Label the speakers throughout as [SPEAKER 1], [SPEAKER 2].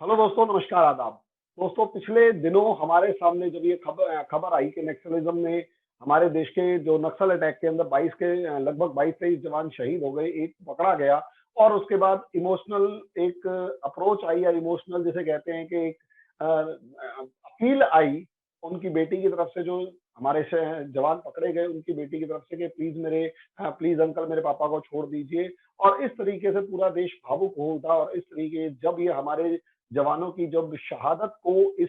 [SPEAKER 1] Hello दोस्तों, नमस्कार, आदाब। दोस्तों, पिछले दिनों हमारे सामने जब ये खबर आई कि नक्सलिज्म ने हमारे देश के जो नक्सल अटैक के अंदर 22 के लगभग 22-23 जवान शहीद हो गए, एक पकड़ा गया और उसके बाद इमोशनल एक अप्रोच आई या इमोशनल जिसे कहते हैं कि एक अपील आई उनकी बेटी की तरफ से, जो हमारे जवान पकड़े गए उनकी बेटी की तरफ से कि प्लीज प्लीज अंकल मेरे पापा को छोड़ दीजिए। और इस तरीके से पूरा देश भावुक हो उठा और इस तरीके जब ये हमारे जवानों की जब शहादत को इस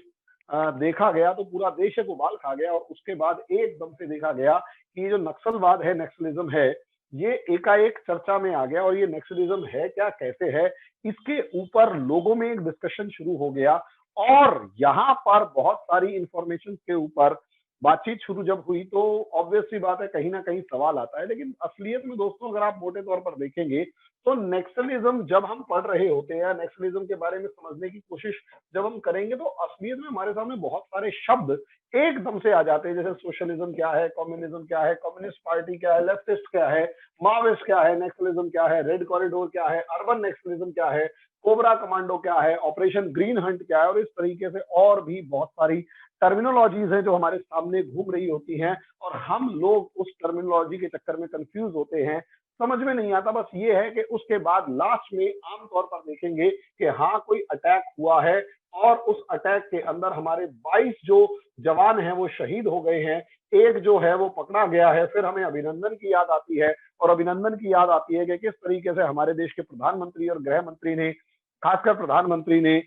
[SPEAKER 1] देखा गया तो पूरा देश एक उबाल खा गया और उसके बाद एकदम से देखा गया कि ये जो नक्सलवाद है, नक्सलिज्म है, ये एकाएक चर्चा में आ गया। और ये नक्सलिज्म है क्या, कैसे है, इसके ऊपर लोगों में एक डिस्कशन शुरू हो गया। और यहाँ पर बहुत सारी इंफॉर्मेशन के ऊपर बातचीत शुरू जब हुई तो ऑब्वियस सी बात है, कहीं ना कहीं सवाल आता है। लेकिन असलियत में दोस्तों, अगर आप मोटे तौर पर देखेंगे तो नक्सलिज्म जब हम पढ़ रहे होते हैं, नक्सलिज्म के बारे में समझने की कोशिश जब हम करेंगे तो असलियत में हमारे सामने बहुत सारे शब्द एकदम से आ जाते हैं। जैसे सोशलिज्म क्या है, कम्युनिज्म क्या है, कम्युनिस्ट पार्टी क्या है, लेफ्टिस्ट क्या है, माओविस्ट क्या है, नक्सलिज्म क्या है, रेड कॉरिडोर क्या है, अर्बन नक्सलिज्म क्या है, कोबरा कमांडो क्या है, ऑपरेशन ग्रीन हंट क्या है, और इस तरीके से और भी बहुत सारी टर्मिनोलॉजीज हैं जो हमारे सामने घूम रही होती हैं। और हम लोग उस टर्मिनोलॉजी के चक्कर में कंफ्यूज होते हैं, समझ में नहीं आता। बस ये है कि उसके बाद लास्ट में आमतौर पर देखेंगे कि हाँ, कोई अटैक हुआ है और उस अटैक के अंदर हमारे 22 जो जवान हैं वो शहीद हो गए हैं, एक जो है वो पकड़ा गया है। फिर हमें अभिनंदन की याद आती है और अभिनंदन की याद आती है कि किस तरीके से हमारे देश के प्रधानमंत्री और गृह मंत्री ने, खासकर प्रधानमंत्री ने,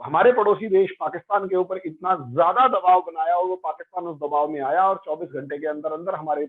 [SPEAKER 1] हमारे पड़ोसी देश पाकिस्तान के ऊपर इतना ज्यादा दबाव बनाया और वो पाकिस्तान उस दबाव में आया और 24 घंटे के अंदर अंदर हमारे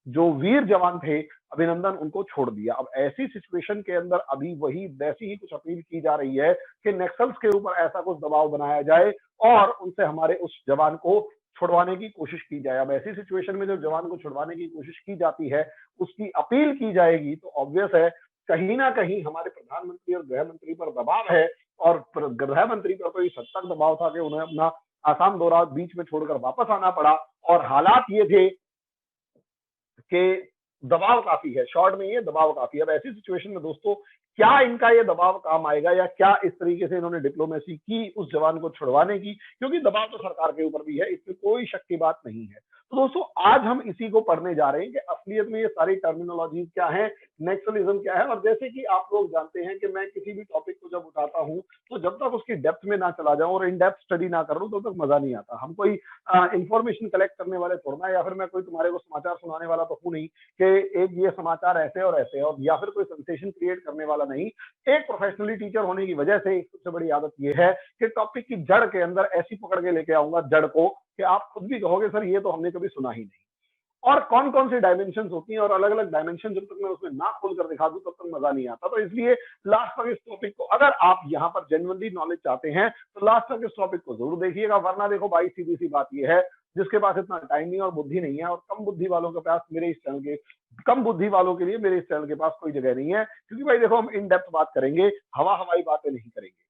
[SPEAKER 1] जो वीर जवान थे, अभिनंदन, उनको छोड़ दिया। अब ऐसी सिचुएशन के अंदर अभी वही वैसी ही कुछ अपील की जा रही है कि नक्सल्स के ऊपर ऐसा कुछ दबाव बनाया जाए और उनसे हमारे उस जवान को छुड़वाने की कोशिश की जाए। अब ऐसी सिचुएशन में जब जवान को छुड़वाने की कोशिश की जाती है, उसकी अपील की जाएगी, तो ऑब्वियस है कहीं ना कहीं हमारे प्रधानमंत्री और गृह मंत्री पर दबाव है। और गृह मंत्री पर तो इस हद तक दबाव था कि उन्हें अपना आसाम दौरा बीच में छोड़कर वापस आना पड़ा। और हालात ये थे कि दबाव काफी है, शॉर्ट में ये दबाव काफी है। अब ऐसी सिचुएशन में दोस्तों, क्या इनका ये दबाव काम आएगा या क्या इस तरीके से इन्होंने डिप्लोमेसी की उस जवान को छुड़वाने की, क्योंकि दबाव तो सरकार के ऊपर भी है, इसमें कोई शक की बात नहीं है। तो दोस्तों, आज हम इसी को पढ़ने जा रहे हैं कि असलियत में ये सारी टर्मिनोलॉजी क्या है, नक्सलिज्म क्या है। और जैसे कि आप लोग जानते हैं कि मैं किसी भी टॉपिक को जब उठाता हूं तो जब तक उसकी डेप्थ में ना चला जाऊं और इन डेप्थ स्टडी ना कर लूं तब तक मजा नहीं आता। हम कोई इंफॉर्मेशन कलेक्ट करने वाले थोड़ा, या फिर मैं कोई तुम्हारे को समाचार सुनाने वाला तो हूं नहीं कि एक ये समाचार ऐसे और ऐसे, और या फिर कोई सेंसेशन क्रिएट करने वाला नहीं। एक प्रोफेशनली टीचर होने की वजह से एक सबसे बड़ी आदत ये है कि टॉपिक की जड़ के अंदर ऐसी पकड़ के लेके आऊंगा जड़ को कि आप खुद भी कहोगे सर ये तो हमने कभी सुना ही नहीं। और कौन कौन सी डायमेंशन होती हैं और अलग अलग डायमेंशन जब तक मैं उसमें ना खोल कर दिखा दूं तब तक मजा नहीं आता। तो इसलिए लास्ट तक इस टॉपिक को, अगर आप यहाँ पर जेन्युइनली नॉलेज चाहते हैं तो लास्ट तक इस टॉपिक को जरूर देखिएगा। वरना देखो भाई, सीधी सी बात यह है, जिसके पास इतना टाइम नहीं और बुद्धि नहीं है, और कम बुद्धि वालों के पास मेरे इस चैनल के, कम बुद्धि वालों के लिए मेरे इस चैनल के पास कोई जगह नहीं है। क्योंकि भाई देखो, हम इन डेप्थ बात करेंगे, हवा हवाई बातें नहीं करेंगे।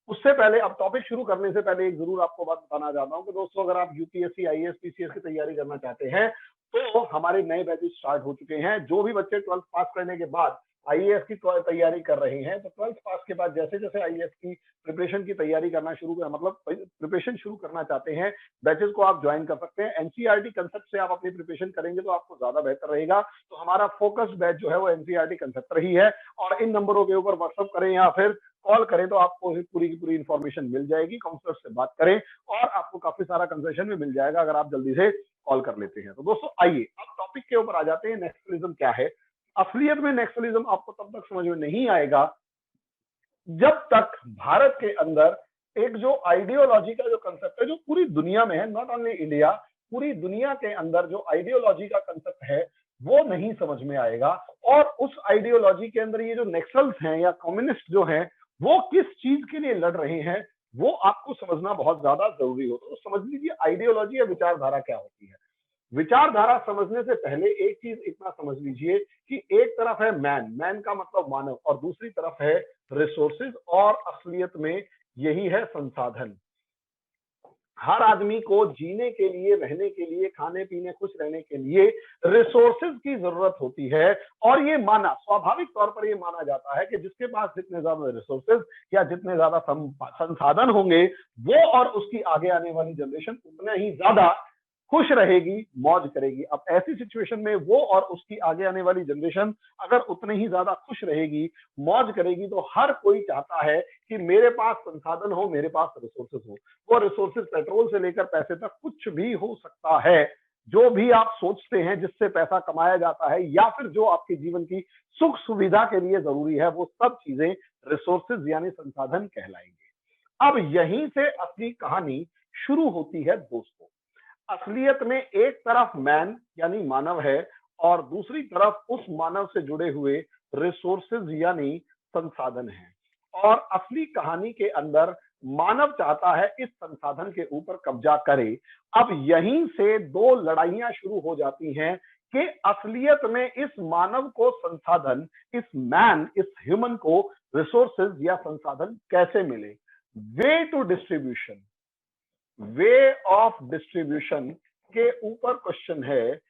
[SPEAKER 1] उससे पहले, अब टॉपिक शुरू करने से पहले एक जरूर आपको बात बताना चाहता हूं कि दोस्तों, अगर आप यूपीएससी, आईएएस, पीसीएस की तैयारी करना चाहते हैं तो हमारे नए बैचेस स्टार्ट हो चुके हैं। जो भी बच्चे 12th पास करने के बाद आईएएस की तैयारी कर रहे हैं, तो 12th पास के बाद जैसे जैसे आईएएस की प्रिपरेशन की तैयारी करना शुरू कर, मतलब प्रिपरेशन शुरू करना चाहते हैं, बैचेस को आप ज्वाइन कर सकते हैं। एनसीईआरटी कंसेप्ट से आप अपनी प्रिपरेशन करेंगे तो आपको ज्यादा बेहतर रहेगा। तो हमारा फोकस्ड बैच जो है वो एनसीईआरटी कंसेप्ट पर ही है। और इन नंबरों के ऊपर व्हाट्सअप करें या फिर कॉल करें तो आपको पूरी की पूरी इंफॉर्मेशन मिल जाएगी। काउंसलर से बात करें और आपको काफी सारा कंसेशन भी मिल जाएगा अगर आप जल्दी से कॉल कर लेते हैं। तो दोस्तों, आइए अब टॉपिक के ऊपर आ जाते हैं। नक्सलिज्म क्या है? असलियत में नक्सलिज्म आपको तब तक समझ में नहीं आएगा जब तक भारत के अंदर एक जो आइडियोलॉजी का जो कंसेप्ट है, जो पूरी दुनिया में है, नॉट ओनली इंडिया, पूरी दुनिया के अंदर जो आइडियोलॉजी का कंसेप्ट है वो नहीं समझ में आएगा। और उस आइडियोलॉजी के अंदर ये जो नक्सल्स हैं या कम्युनिस्ट जो हैं, वो किस चीज के लिए लड़ रहे हैं, वो आपको समझना बहुत ज्यादा जरूरी हो। तो समझ लीजिए आइडियोलॉजी या विचारधारा क्या होती है। विचारधारा समझने से पहले एक चीज इतना समझ लीजिए कि एक तरफ है मैन, मैन का मतलब मानव, और दूसरी तरफ है रिसोर्सेज, और असलियत में यही है संसाधन। हर आदमी को जीने के लिए, रहने के लिए, खाने पीने, खुश रहने के लिए रिसोर्सेज की जरूरत होती है। और ये माना, स्वाभाविक तौर पर ये माना जाता है कि जिसके पास जितने ज्यादा रिसोर्सेज या जितने ज्यादा संसाधन होंगे, वो और उसकी आगे आने वाली जनरेशन उतने ही ज्यादा खुश रहेगी, मौज करेगी। अब ऐसी सिचुएशन में वो और उसकी आगे आने वाली जनरेशन अगर उतने ही ज्यादा खुश रहेगी, मौज करेगी, तो हर कोई चाहता है कि मेरे पास संसाधन हो, मेरे पास रिसोर्सेज हो। वो रिसोर्सेज पेट्रोल से लेकर पैसे तक कुछ भी हो सकता है। जो भी आप सोचते हैं जिससे पैसा कमाया जाता है या फिर जो आपके जीवन की सुख सुविधा के लिए जरूरी है, वो सब चीजें रिसोर्सेज यानी संसाधन कहलाएंगे। अब यहीं से असली कहानी शुरू होती है दोस्तों। असलियत में एक तरफ मैन यानी मानव है और दूसरी तरफ उस मानव से जुड़े हुए रिसोर्सेज यानी संसाधन हैं। और असली कहानी के अंदर मानव चाहता है इस संसाधन के ऊपर कब्जा करे। अब यहीं से दो लड़ाइयां शुरू हो जाती हैं कि असलियत में इस मानव को संसाधन, इस मैन, इस ह्यूमन को रिसोर्सेज या संसाधन कैसे मिले। Way to distribution, way of distribution के ऊपर क्वेश्चन है।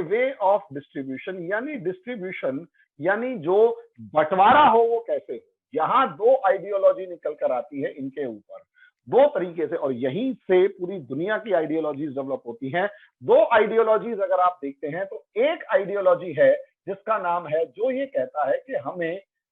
[SPEAKER 1] वे ऑफ डिस्ट्रीब्यूशन यानी डिस्ट्रीब्यूशन यानी जो बंटवारा हो वो कैसे हो। यहां दो आइडियोलॉजी निकल कर आती है इनके ऊपर, दो तरीके से। और यहीं से पूरी दुनिया की आइडियोलॉजीज डेवलप होती हैं। दो आइडियोलॉजीज अगर आप देखते हैं तो एक आइडियोलॉजी है जिसका नाम है, जो ये कहता है कि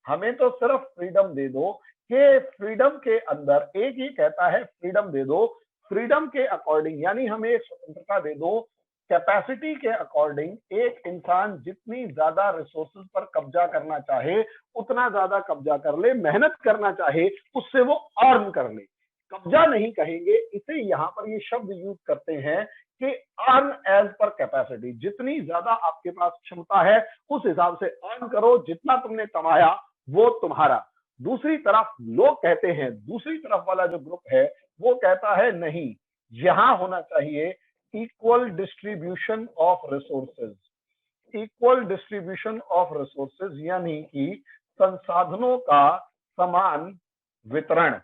[SPEAKER 1] हमें तो सिर्फ फ्रीडम दे दो, कि फ्रीडम के अंदर एक ही कहता है फ्रीडम दे दो, फ्रीडम के अकॉर्डिंग यानी हमें एक स्वतंत्रता दे दो, कैपेसिटी के अकॉर्डिंग एक इंसान जितनी ज्यादा रिसोर्सेज पर कब्जा करना चाहे उतना ज्यादा कब्जा कर ले, मेहनत करना चाहे उससे वो अर्न कर ले। कब्जा नहीं कहेंगे इसे, यहां पर ये शब्द यूज करते हैं कि अर्न एज पर कैपेसिटी, जितनी ज्यादा आपके पास क्षमता है उस हिसाब से अर्न करो, जितना तुमने कमाया वो तुम्हारा। दूसरी तरफ लोग कहते हैं, दूसरी तरफ वाला जो ग्रुप है वो कहता है नहीं, यहां होना चाहिए equal distribution of resources. Equal distribution of resources यानी कि संसाधनों का समान वितरण।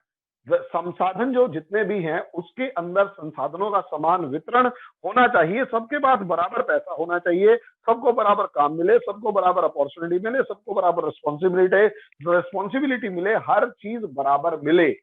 [SPEAKER 1] संसाधन जो जितने भी हैं उसके अंदर संसाधनों का समान वितरण होना चाहिए। सबके पास बराबर पैसा होना चाहिए, सबको बराबर काम मिले, सबको बराबर अपॉर्चुनिटी मिले, सबको बराबर रिस्पॉन्सिबिलिटी मिले, हर चीज बराबर मिले।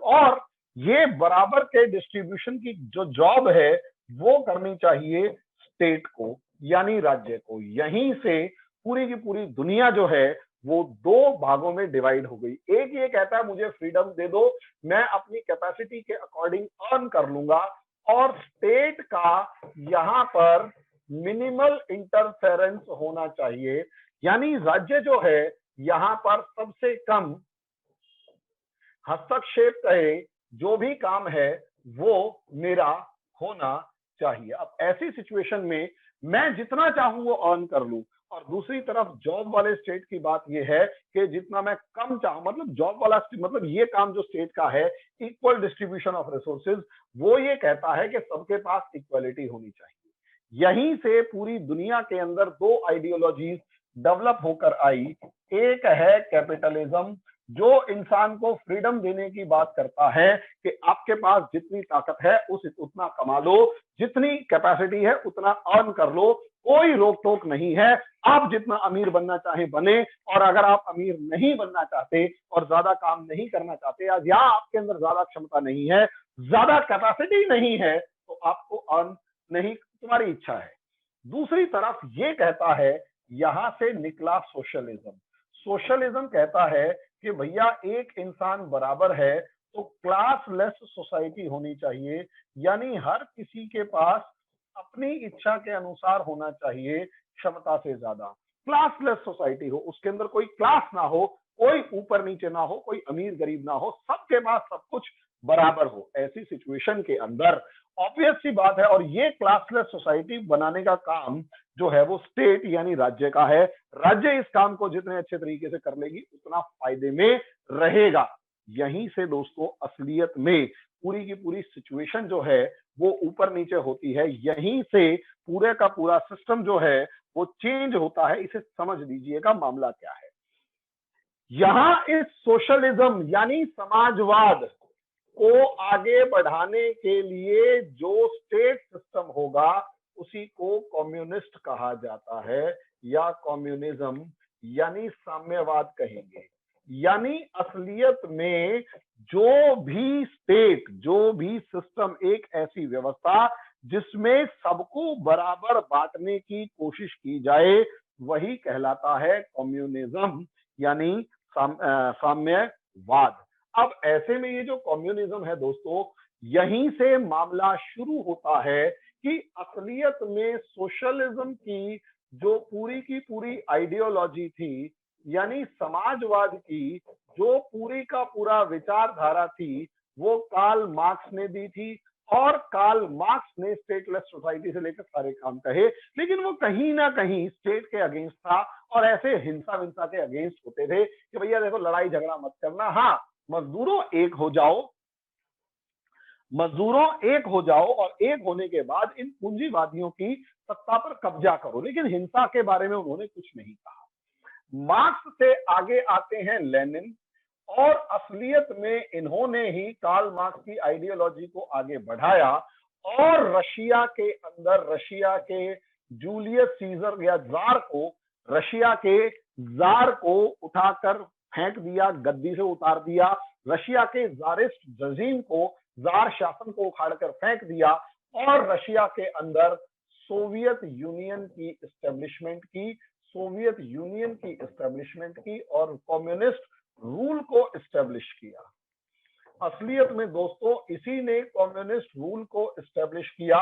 [SPEAKER 1] और ये बराबर के डिस्ट्रीब्यूशन की जो जॉब है वो करनी चाहिए स्टेट को यानी राज्य को। यहीं से पूरी की पूरी दुनिया जो है वो दो भागों में डिवाइड हो गई। एक ये कहता है मुझे फ्रीडम दे दो, मैं अपनी कैपेसिटी के अकॉर्डिंग अर्न कर लूंगा, और स्टेट का यहां पर मिनिमल इंटरफेरेंस होना चाहिए, यानी राज्य जो है यहां पर सबसे कम हस्तक्षेप कहे, जो भी काम है वो मेरा होना चाहिए। अब ऐसी सिचुएशन में मैं जितना चाहूं वो अर्न कर लूं, और दूसरी तरफ जॉब वाले स्टेट की बात ये है कि जितना मैं कम चाहूं, मतलब जॉब वाला मतलब ये काम जो स्टेट का है इक्वल डिस्ट्रीब्यूशन ऑफ रिसोर्सेज, वो ये कहता है कि सबके पास इक्वलिटी होनी चाहिए। यहीं से पूरी दुनिया के अंदर दो आइडियोलॉजीज डेवलप होकर आई। एक है कैपिटलिज्म, जो इंसान को फ्रीडम देने की बात करता है कि आपके पास जितनी ताकत है उतना कमा लो, जितनी कैपेसिटी है उतना अर्न कर लो, कोई रोक टोक नहीं है। आप जितना अमीर बनना चाहे बने, और अगर आप अमीर नहीं बनना चाहते और ज्यादा काम नहीं करना चाहते, या आपके अंदर ज्यादा क्षमता नहीं है, ज्यादा कैपेसिटी नहीं है, तो आपको अर्न नहीं, तुम्हारी इच्छा है। दूसरी तरफ ये कहता है, यहां से निकला सोशलिज्म। सोशलिज्म कहता है कि भैया एक इंसान बराबर है तो क्लासलेस सोसाइटी होनी चाहिए, यानी हर किसी के पास अपनी इच्छा के अनुसार होना चाहिए, क्षमता से ज्यादा। क्लासलेस सोसाइटी हो, उसके अंदर कोई क्लास ना हो, कोई ऊपर नीचे ना हो, कोई अमीर गरीब ना हो, सबके पास सब कुछ बराबर हो। ऐसी सिचुएशन के अंदर ऑब्वियस सी बात है, और ये क्लासलेस सोसाइटी बनाने का काम जो है वो स्टेट यानी राज्य का है। राज्य इस काम को जितने अच्छे तरीके से कर लेगी उतना फायदे में रहेगा। यहीं से दोस्तों असलियत में पूरी की पूरी सिचुएशन जो है वो ऊपर नीचे होती है। यहीं से पूरे का पूरा सिस्टम जो है वो चेंज होता है। इसे समझ लीजिएगा मामला क्या है। यहां इस सोशलिज्म यानी समाजवाद, को आगे बढ़ाने के लिए जो स्टेट सिस्टम होगा उसी को कम्युनिस्ट कहा जाता है या कम्युनिज्म यानी साम्यवाद कहेंगे। यानी असलियत में जो भी स्टेट, जो भी सिस्टम, एक ऐसी व्यवस्था जिसमें सबको बराबर बांटने की कोशिश की जाए, वही कहलाता है कम्युनिज्म यानी साम्यवाद। अब ऐसे में ये जो कम्युनिज्म है दोस्तों, यहीं से मामला शुरू होता है कि असलियत में सोशलिज्म की जो पूरी की पूरी आइडियोलॉजी थी, यानी समाजवाद की जो पूरी का पूरा विचारधारा थी, वो कार्ल मार्क्स ने दी थी। और कार्ल मार्क्स ने स्टेटलेस सोसाइटी से लेकर सारे काम कहे, लेकिन वो कहीं ना कहीं स्टेट के अगेंस्ट था और ऐसे हिंसा विंसा के अगेंस्ट होते थे कि भैया देखो लड़ाई झगड़ा मत करना, हाँ मजदूरों एक हो जाओ, मजदूरों एक हो जाओ और एक होने के बाद इन पूंजीवादियों की सत्ता पर कब्जा करो, लेकिन हिंसा के बारे में उन्होंने कुछ नहीं कहा। मार्क्स से आगे आते हैं लेनिन, और असलियत में इन्होंने ही कार्ल मार्क्स की आइडियोलॉजी को आगे बढ़ाया और रशिया के अंदर रशिया के जूलियस सीजर या जार को, रशिया के जार को उठाकर फेंक दिया, गद्दी से उतार दिया, रशिया के जारिस्ट रजीम को, जार शासन को उखाड़कर फेंक दिया और रशिया के अंदर सोवियत यूनियन की एस्टेब्लिशमेंट की, सोवियत यूनियन की एस्टेब्लिशमेंट की और कम्युनिस्ट रूल को एस्टेब्लिश किया। असलियत में दोस्तों इसी ने कम्युनिस्ट रूल को एस्टेब्लिश किया,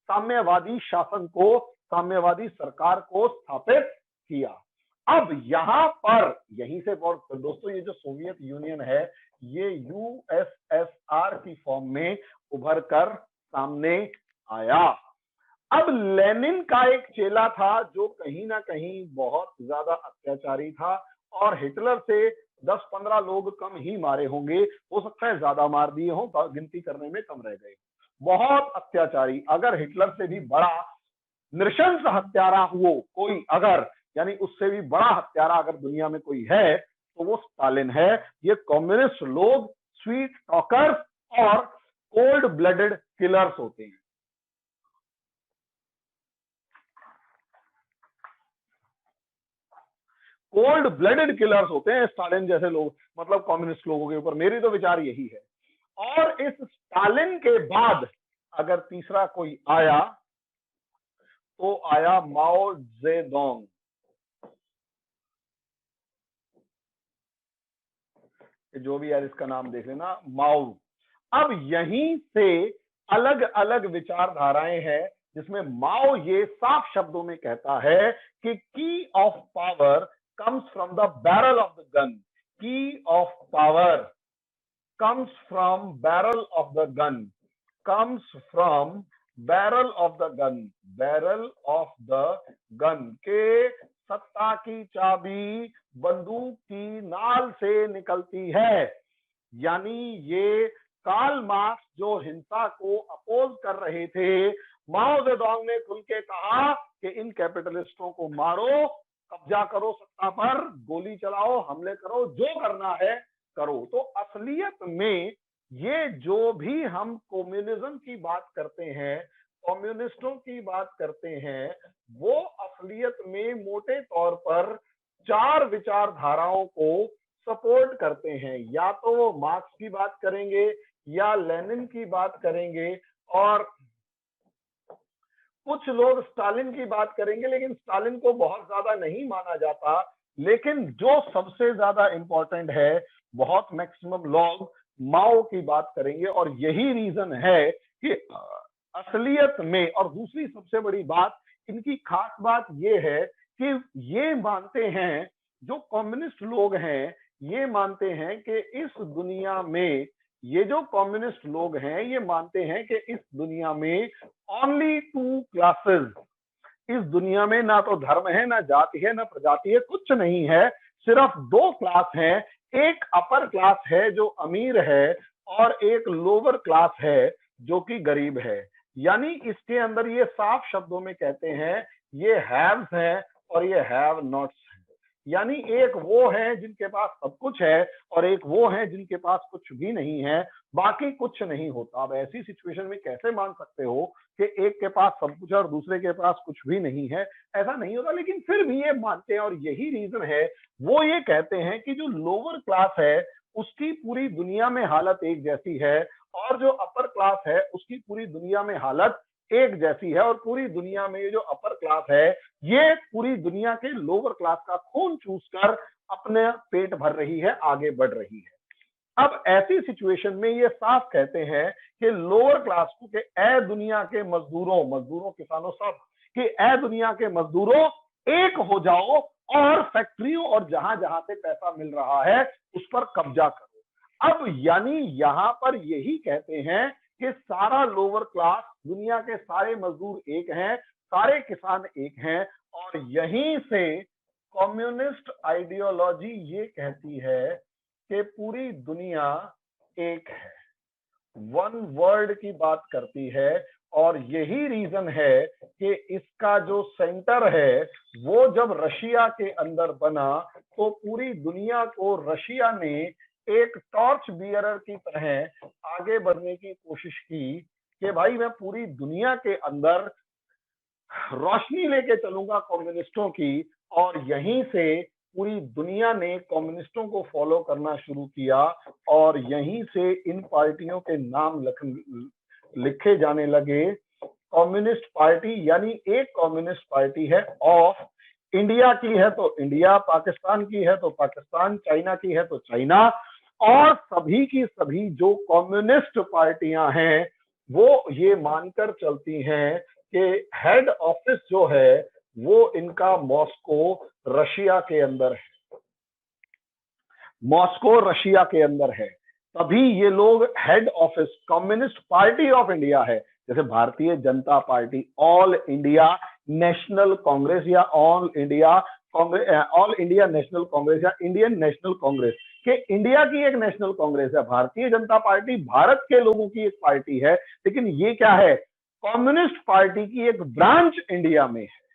[SPEAKER 1] साम्यवादी शासन को, साम्यवादी सरकार को स्थापित किया। अब यहां पर यहीं से दोस्तों ये जो सोवियत यूनियन है ये यूएसएसआर की फॉर्म में उभर कर सामने आया। अब लेनिन का एक चेला था जो कहीं ना कहीं बहुत ज्यादा अत्याचारी था और हिटलर से 10-15 लोग कम ही मारे होंगे, हो सकता है ज्यादा मार दिए हों, गिनती करने में कम रह गए। बहुत अत्याचारी, अगर हिटलर से भी बड़ा नृशंस हत्यारा हुआ कोई, अगर यानी उससे भी बड़ा हत्यारा अगर दुनिया में कोई है तो वो स्टालिन है। ये कम्युनिस्ट लोग स्वीट टॉकर्स और कोल्ड ब्लडेड किलर्स होते हैं। कोल्ड ब्लडेड किलर्स होते हैं स्टालिन जैसे लोग, मतलब कम्युनिस्ट लोगों के ऊपर। मेरी तो विचार यही है। और इस स्टालिन के बाद अगर तीसरा कोई आया तो आया माओ जेडोंग। जो भी यार इसका नाम देख लेना, माओ। अब यहीं से अलग अलग विचारधाराएं हैं जिसमें माओ ये साफ शब्दों में कहता है कि की of power comes from the barrel of the gun. Key of power comes from barrel of the gun. Comes from barrel of the gun. Barrel of the gun. के सत्ता की चाबी बंदूक की नाल से निकलती है। यानी ये कार्ल मार्क्स जो हिंसा को अपोज कर रहे थे, माओ जेडोंग ने खुल के कहा कि इन कैपिटलिस्टों को मारो, कब्जा करो सत्ता पर, गोली चलाओ, हमले करो, जो करना है करो। तो असलियत में ये जो भी हम कम्युनिज्म की बात करते हैं, कम्युनिस्टों की बात करते हैं, वो असलियत में मोटे तौर पर 4 विचारधाराओं को सपोर्ट करते हैं। या तो वो मार्क्स की बात करेंगे या लेनिन की बात करेंगे और कुछ लोग स्टालिन की बात करेंगे, लेकिन स्टालिन को बहुत ज्यादा नहीं माना जाता। लेकिन जो सबसे ज्यादा इंपॉर्टेंट है, बहुत मैक्सिमम लोग माओ की बात करेंगे। और यही रीजन है कि असलियत में, और दूसरी सबसे बड़ी बात, इनकी खास बात ये है कि ये मानते हैं, जो कम्युनिस्ट लोग हैं ये मानते हैं कि इस दुनिया में, ये जो कम्युनिस्ट लोग हैं ये मानते हैं कि इस दुनिया में ओनली 2 क्लासेस, इस दुनिया में ना तो धर्म है, ना जाति है, ना प्रजाति है, कुछ नहीं है, सिर्फ 2 क्लास हैं। एक अपर क्लास है जो अमीर है और एक लोअर क्लास है जो कि गरीब है। यानी इसके अंदर ये साफ शब्दों में कहते हैं ये हैव्स हैं और ये हैव नॉट्स हैं। यानी एक वो है जिनके पास सब कुछ है और एक वो है जिनके पास कुछ भी नहीं है, बाकी कुछ नहीं होता। अब ऐसी सिचुएशन में कैसे मान सकते हो कि एक के पास सब कुछ है और दूसरे के पास कुछ भी नहीं है? ऐसा नहीं होता, लेकिन फिर भी ये मानते हैं और यही रीजन है। वो ये कहते हैं कि जो लोअर क्लास है उसकी पूरी दुनिया में हालत एक जैसी है और जो अपर क्लास है उसकी पूरी दुनिया में हालत एक जैसी है, और पूरी दुनिया में ये जो अपर क्लास है ये पूरी दुनिया के लोअर क्लास का खून चूस कर अपने पेट भर रही है, आगे बढ़ रही है। अब ऐसी सिचुएशन में ये साफ कहते हैं कि लोअर क्लास को कि ए दुनिया के मजदूरों, मजदूरों किसानों सब, कि ए दुनिया के मजदूरों एक हो जाओ और फैक्ट्रियों और जहां जहां से पैसा मिल रहा है उस पर कब्जा करो। अब यानी यहां पर यही कहते हैं कि सारा लोअर क्लास, दुनिया के सारे मजदूर एक हैं, सारे किसान एक हैं, और यहीं से कम्युनिस्ट आइडियोलॉजी ये कहती है कि पूरी दुनिया एक है, वन वर्ल्ड की बात करती है। और यही रीजन है कि इसका जो सेंटर है वो जब रशिया के अंदर बना तो पूरी दुनिया को रशिया ने एक टॉर्च बियरर की तरह आगे बढ़ने की कोशिश की कि भाई मैं पूरी दुनिया के अंदर रोशनी लेके चलूंगा कम्युनिस्टों की। और यहीं से पूरी दुनिया ने कम्युनिस्टों को फॉलो करना शुरू किया और यहीं से इन पार्टियों के नाम लिखे जाने लगे। कम्युनिस्ट पार्टी यानी एक कम्युनिस्ट पार्टी है ऑफ इंडिया की है तो इंडिया, पाकिस्तान की है तो पाकिस्तान, चाइना की है तो चाइना, और सभी की सभी जो कम्युनिस्ट पार्टियां हैं वो ये मानकर चलती हैं कि हेड ऑफिस जो है वो इनका मॉस्को रशिया के अंदर है, मॉस्को रशिया के अंदर है। तभी ये लोग head office Communist Party of India है, जैसे Bharatiya Janata Party, All India National Congress या All India Congress, All India National Congress या इंडियन नेशनल कांग्रेस, कि इंडिया की एक नेशनल कांग्रेस है। भारतीय जनता पार्टी भारत के लोगों की एक पार्टी है, लेकिन ये क्या है, कम्युनिस्ट पार्टी की एक ब्रांच इंडिया में है।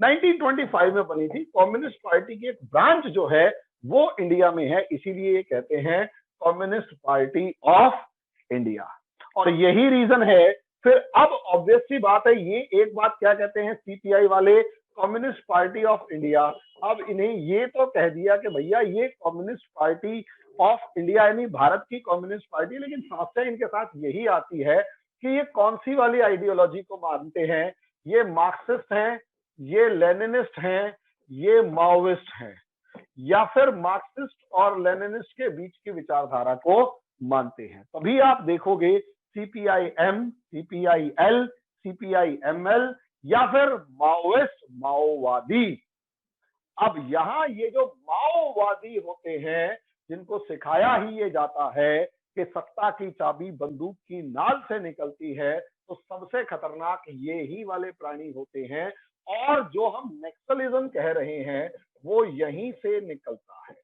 [SPEAKER 1] 1925 में बनी थी कम्युनिस्ट पार्टी की एक ब्रांच जो है वो इंडिया में है, इसीलिए ये कहते हैं कम्युनिस्ट पार्टी ऑफ इंडिया। और यही रीजन है। फिर अब ऑब्वियस सी बात है, ये एक बात क्या कहते हैं सीपीआई वाले, कम्युनिस्ट पार्टी ऑफ इंडिया। अब इन्हें ये तो कह दिया कि भैया ये कम्युनिस्ट पार्टी ऑफ इंडिया यानी भारत की कम्युनिस्ट पार्टी, लेकिन समस्या इनके साथ यही आती है कि ये कौन सी वाली आइडियोलॉजी को मानते हैं। ये मार्क्सिस्ट हैं, ये लेनिनिस्ट हैं, ये माओविस्ट हैं, या फिर मार्क्सिस्ट और लेनिनिस्ट के बीच की विचारधारा को मानते हैं। तभी आप देखोगे सीपीआई-एम, सीपीआई-एल, सीपीआई-एमएल या फिर माओविस्ट, माओवादी। अब यहां ये जो माओवादी होते हैं जिनको सिखाया ही ये जाता है कि सत्ता की चाबी बंदूक की नाल से निकलती है, तो सबसे खतरनाक ये ही वाले प्राणी होते हैं। और जो हम नक्सलिज्म कह रहे हैं वो यहीं से निकलता है।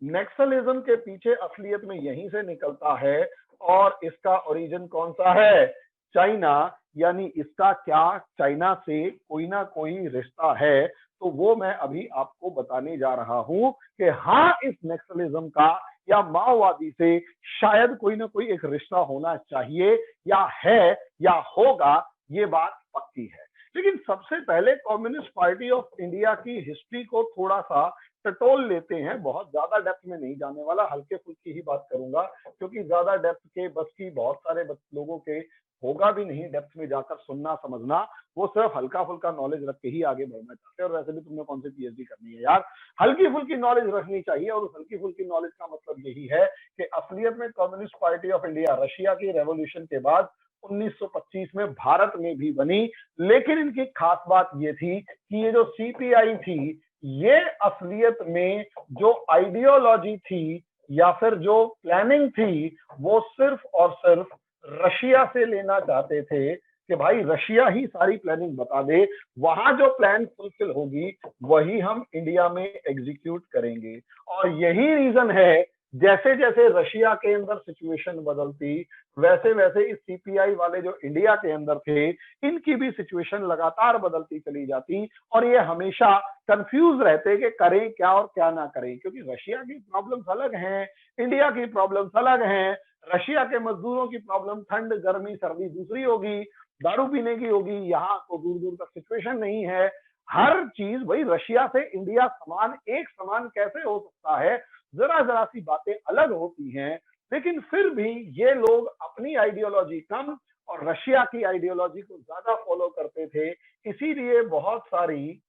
[SPEAKER 1] नक्सलिज्म के पीछे असलियत में यहीं से निकलता है, और इसका ओरिजिन कौन सा है, चाइना। यानी इसका क्या चाइना से कोई ना कोई रिश्ता है, तो वो मैं अभी आपको बताने जा रहा हूं कि हाँ, इस नक्सलिज्म का या माओवादी से शायद कोई ना कोई एक रिश्ता होना चाहिए, या है या होगा, ये बात पक्की है। लेकिन सबसे पहले कम्युनिस्ट पार्टी ऑफ इंडिया की हिस्ट्री को थोड़ा सा टटोल लेते हैं। बहुत ज्यादा डेप्थ में नहीं जाने वाला, हल्के फुल्की ही बात करूंगा, क्योंकि ज्यादा डेप्थ के बस की बहुत सारे लोगों के होगा भी नहीं डेप्थ में जाकर सुनना समझना। वो सिर्फ हल्का फुल्का नॉलेज रख के ही आगे बढ़ना चाहते हैं, और वैसे भी तुमने कौन सी पीएचडी करनी है यार, हल्की फुल्की नॉलेज रखनी चाहिए। और उस हल्की फुल्की नॉलेज का मतलब यही है कि असलियत में communist Party of India Russia की रेवोल्यूशन के बाद 1925 में भारत में भी बनी। लेकिन इनकी खास बात ये थी कि ये जो सीपीआई थी, ये असलियत में जो आइडियोलॉजी थी या फिर जो प्लानिंग थी, वो सिर्फ और सिर्फ रशिया से लेना चाहते थे कि भाई रशिया ही सारी प्लानिंग बता दे, वहां जो प्लान फुलफिल होगी वही हम इंडिया में एग्जीक्यूट करेंगे। और यही रीजन है जैसे जैसे रशिया के अंदर सिचुएशन बदलती, वैसे वैसे इस सीपीआई वाले जो इंडिया के अंदर थे, इनकी भी सिचुएशन लगातार बदलती चली जाती और ये हमेशा कंफ्यूज रहते कि करें क्या और क्या ना करें, क्योंकि रशिया की प्रॉब्लम्स अलग हैं, इंडिया की प्रॉब्लम्स अलग हैं। रशिया के मजदूरों की प्रॉब्लम ठंड गर्मी सर्दी दूसरी होगी, दारू पीने की होगी, यहाँ तो दूर दूर तक सिचुएशन नहीं है। हर चीज भाई रशिया से इंडिया समान एक समान कैसे हो सकता है, जरा जरा सी बातें अलग होती हैं, लेकिन फिर भी ये लोग अपनी आइडियोलॉजी कम और रशिया की आइडियोलॉजी को ज्यादा फॉलो करते थे। इसीलिए बहुत सारी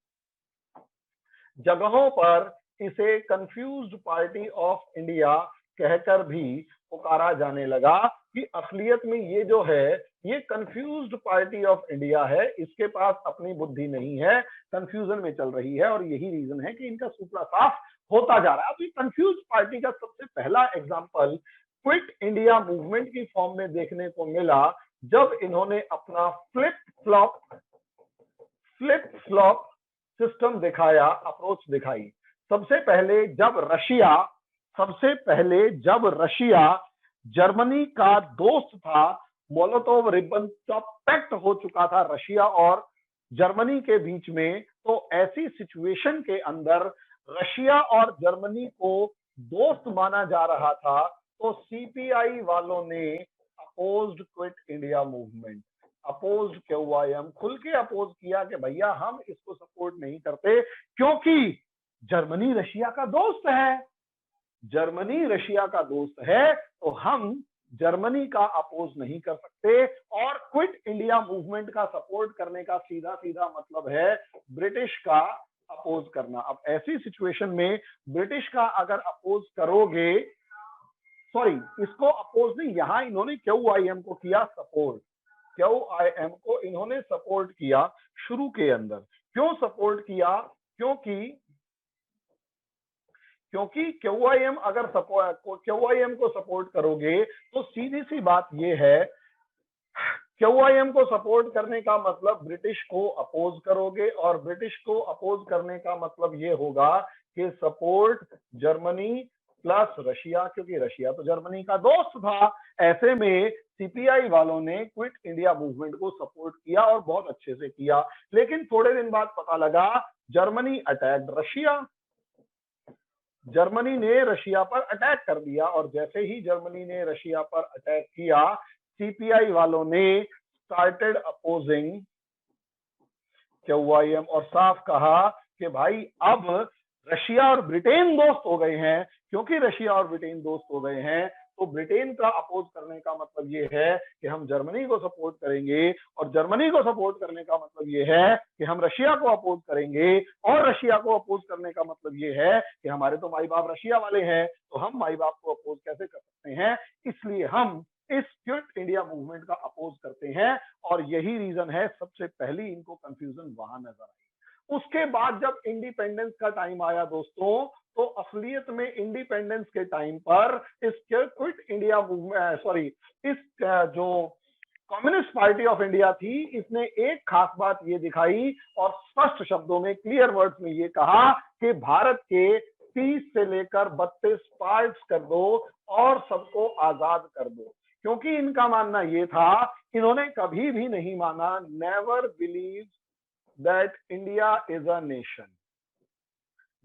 [SPEAKER 1] जगहों पर इसे कंफ्यूज्ड पार्टी ऑफ इंडिया कहकर भी पुकारा जाने लगा कि असलियत में ये जो है ये कंफ्यूज्ड पार्टी ऑफ इंडिया है, इसके पास अपनी बुद्धि नहीं है, कंफ्यूजन में चल रही है और यही रीजन है कि इनका सूपड़ा साफ होता जा रहा है। अभी कंफ्यूज पार्टी का सबसे पहला एग्जाम्पल क्विट इंडिया मूवमेंट की फॉर्म में देखने को मिला, जब इन्होंने अपना फ्लिप फ्लॉप सिस्टम दिखाया, अप्रोच दिखाई। सबसे पहले जब रशिया जर्मनी का दोस्त था, मोलोटोव रिबेनट्रॉप पैक्ट हो चुका था रशिया और जर्मनी के बीच में, तो ऐसी सिचुएशन के अंदर रशिया और जर्मनी को दोस्त माना जा रहा था, तो सीपीआई वालों ने opposed Quit India Movement, opposed QIM, खुल के अपोज किया कि भैया हम इसको सपोर्ट नहीं करते, क्योंकि जर्मनी रशिया का दोस्त है, जर्मनी रशिया का दोस्त है, तो हम जर्मनी का अपोज नहीं कर सकते। और क्विट इंडिया मूवमेंट का सपोर्ट करने का सीधा सीधा मतलब है ब्रिटिश का अपोज करना। अब ऐसी सिचुएशन में ब्रिटिश का अगर अपोज करोगे, सॉरी इसको अपोज नहीं, यहां इन्होंने क्यूआईएम को किया सपोर्ट, क्यूआईएम को इन्होंने सपोर्ट किया शुरू के अंदर। क्यों सपोर्ट किया? क्योंकि क्यूआईएम अगर क्यूआईएम को सपोर्ट करोगे तो सीधी सी बात यह है, क्यूआईएम को सपोर्ट करने का मतलब ब्रिटिश को अपोज करोगे और ब्रिटिश को अपोज करने का मतलब यह होगा कि सपोर्ट जर्मनी प्लस रशिया, क्योंकि रशिया तो जर्मनी का दोस्त था। ऐसे में सीपीआई वालों ने क्विट इंडिया मूवमेंट को सपोर्ट किया और बहुत अच्छे से किया, लेकिन थोड़े दिन बाद पता लगा जर्मनी अटैक्ड रशिया, जर्मनी ने रशिया पर अटैक कर दिया और जैसे ही जर्मनी ने रशिया पर अटैक किया, सीपीआई वालों ने स्टार्टेड अपोजिंग क्यूआईएम और साफ कहा कि भाई अब रशिया और ब्रिटेन दोस्त हो गए हैं, क्योंकि रशिया और ब्रिटेन दोस्त हो गए हैं तो ब्रिटेन का अपोज करने का मतलब ये है कि हम जर्मनी को सपोर्ट करेंगे और जर्मनी को सपोर्ट करने का मतलब ये है कि हम रशिया को अपोज करेंगे और रशिया को अपोज करने का मतलब ये है कि हमारे तो माई बाप रशिया वाले हैं, तो हम माई बाप को अपोज कैसे कर सकते हैं, इसलिए हम इस क्विट इंडिया मूवमेंट का अपोज करते हैं। और यही रीजन है सबसे पहली इनको कंफ्यूजन वहां नजर आई। उसके बाद जब इंडिपेंडेंस का टाइम आया दोस्तों, तो असलियत में इंडिपेंडेंस के टाइम पर इस क्विट इंडिया मूवमेंट, सॉरी इस जो कम्युनिस्ट पार्टी ऑफ इंडिया थी, इसने एक खास बात ये दिखाई और स्पष्ट शब्दों में क्लियर वर्ड्स में ये कहा कि भारत के 30 से लेकर 32 पार्ट्स कर दो और सबको आजाद कर दो। क्योंकि इनका मानना ये था, इन्होंने कभी भी नहीं माना, never believe that India is a nation,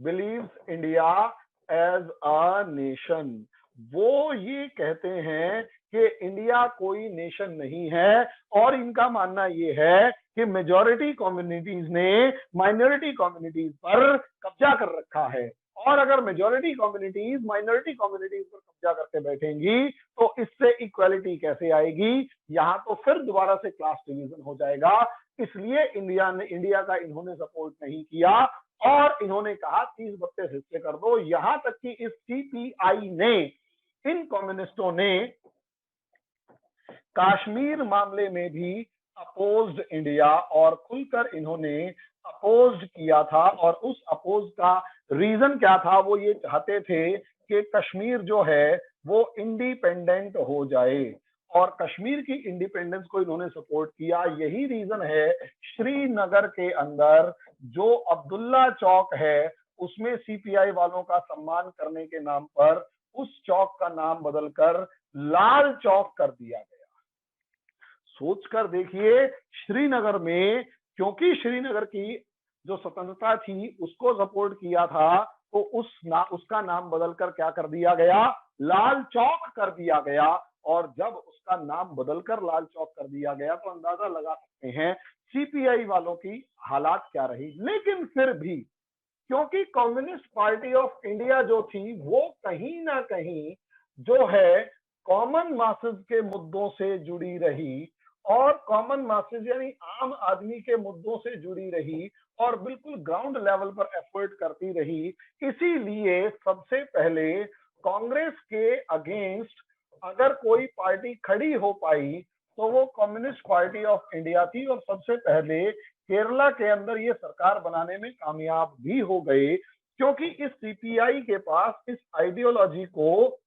[SPEAKER 1] believes India as a nation। वो ये कहते हैं कि इंडिया कोई नेशन नहीं है और इनका मानना ये है कि मेजॉरिटी कम्युनिटीज ने माइनॉरिटी कम्युनिटीज पर कब्जा कर रखा है और अगर मेजॉरिटी कम्युनिटीज माइनॉरिटी कम्युनिटीज पर कब्जा करके बैठेंगी तो इससे इक्वालिटी कैसे आएगी, यहाँ तो फिर दोबारा से क्लास डिवीजन हो जाएगा। इसलिए इंडिया का इन्होंने सपोर्ट नहीं किया और इन्होंने कहा 30-32 हिस्से कर दो। यहां तक कि इस सीपीआई ने, इन कम्युनिस्टों ने कश्मीर मामले में भी अपोज्ड इंडिया और खुलकर इन्होंने अपोज्ड किया था और उस अपोज का रीजन क्या था, वो ये चाहते थे कि कश्मीर जो है वो इंडिपेंडेंट हो जाए और कश्मीर की इंडिपेंडेंस को इन्होंने सपोर्ट किया। यही रीजन है श्रीनगर के अंदर जो अब्दुल्ला चौक है उसमें सीपीआई वालों का सम्मान करने के नाम पर उस चौक का नाम बदलकर लाल चौक कर दिया गया। सोचकर देखिए, श्रीनगर में, क्योंकि श्रीनगर की जो स्वतंत्रता थी उसको सपोर्ट किया था, तो उसका नाम बदलकर क्या कर दिया गया, लाल चौक कर दिया गया। और जब उसका नाम बदलकर लाल चौक कर दिया गया तो अंदाजा लगा सकते हैं सीपीआई वालों की हालात क्या रही। लेकिन फिर भी क्योंकि कम्युनिस्ट पार्टी ऑफ इंडिया जो थी वो कहीं ना कहीं जो है कॉमन मासेस के मुद्दों से जुड़ी रही, और कॉमन मासेस यानी आम आदमी के मुद्दों से जुड़ी रही और बिल्कुल ग्राउंड लेवल पर एफर्ट करती रही, इसीलिए सबसे पहले कांग्रेस के अगेंस्ट अगर कोई पार्टी खड़ी हो पाई तो वो कम्युनिस्ट पार्टी ऑफ इंडिया थी, और सबसे पहले केरला के अंदर ये सरकार बनाने में कामयाब भी हो गए, क्योंकि इस सीपीआई के पास इस आइडियोलॉजी को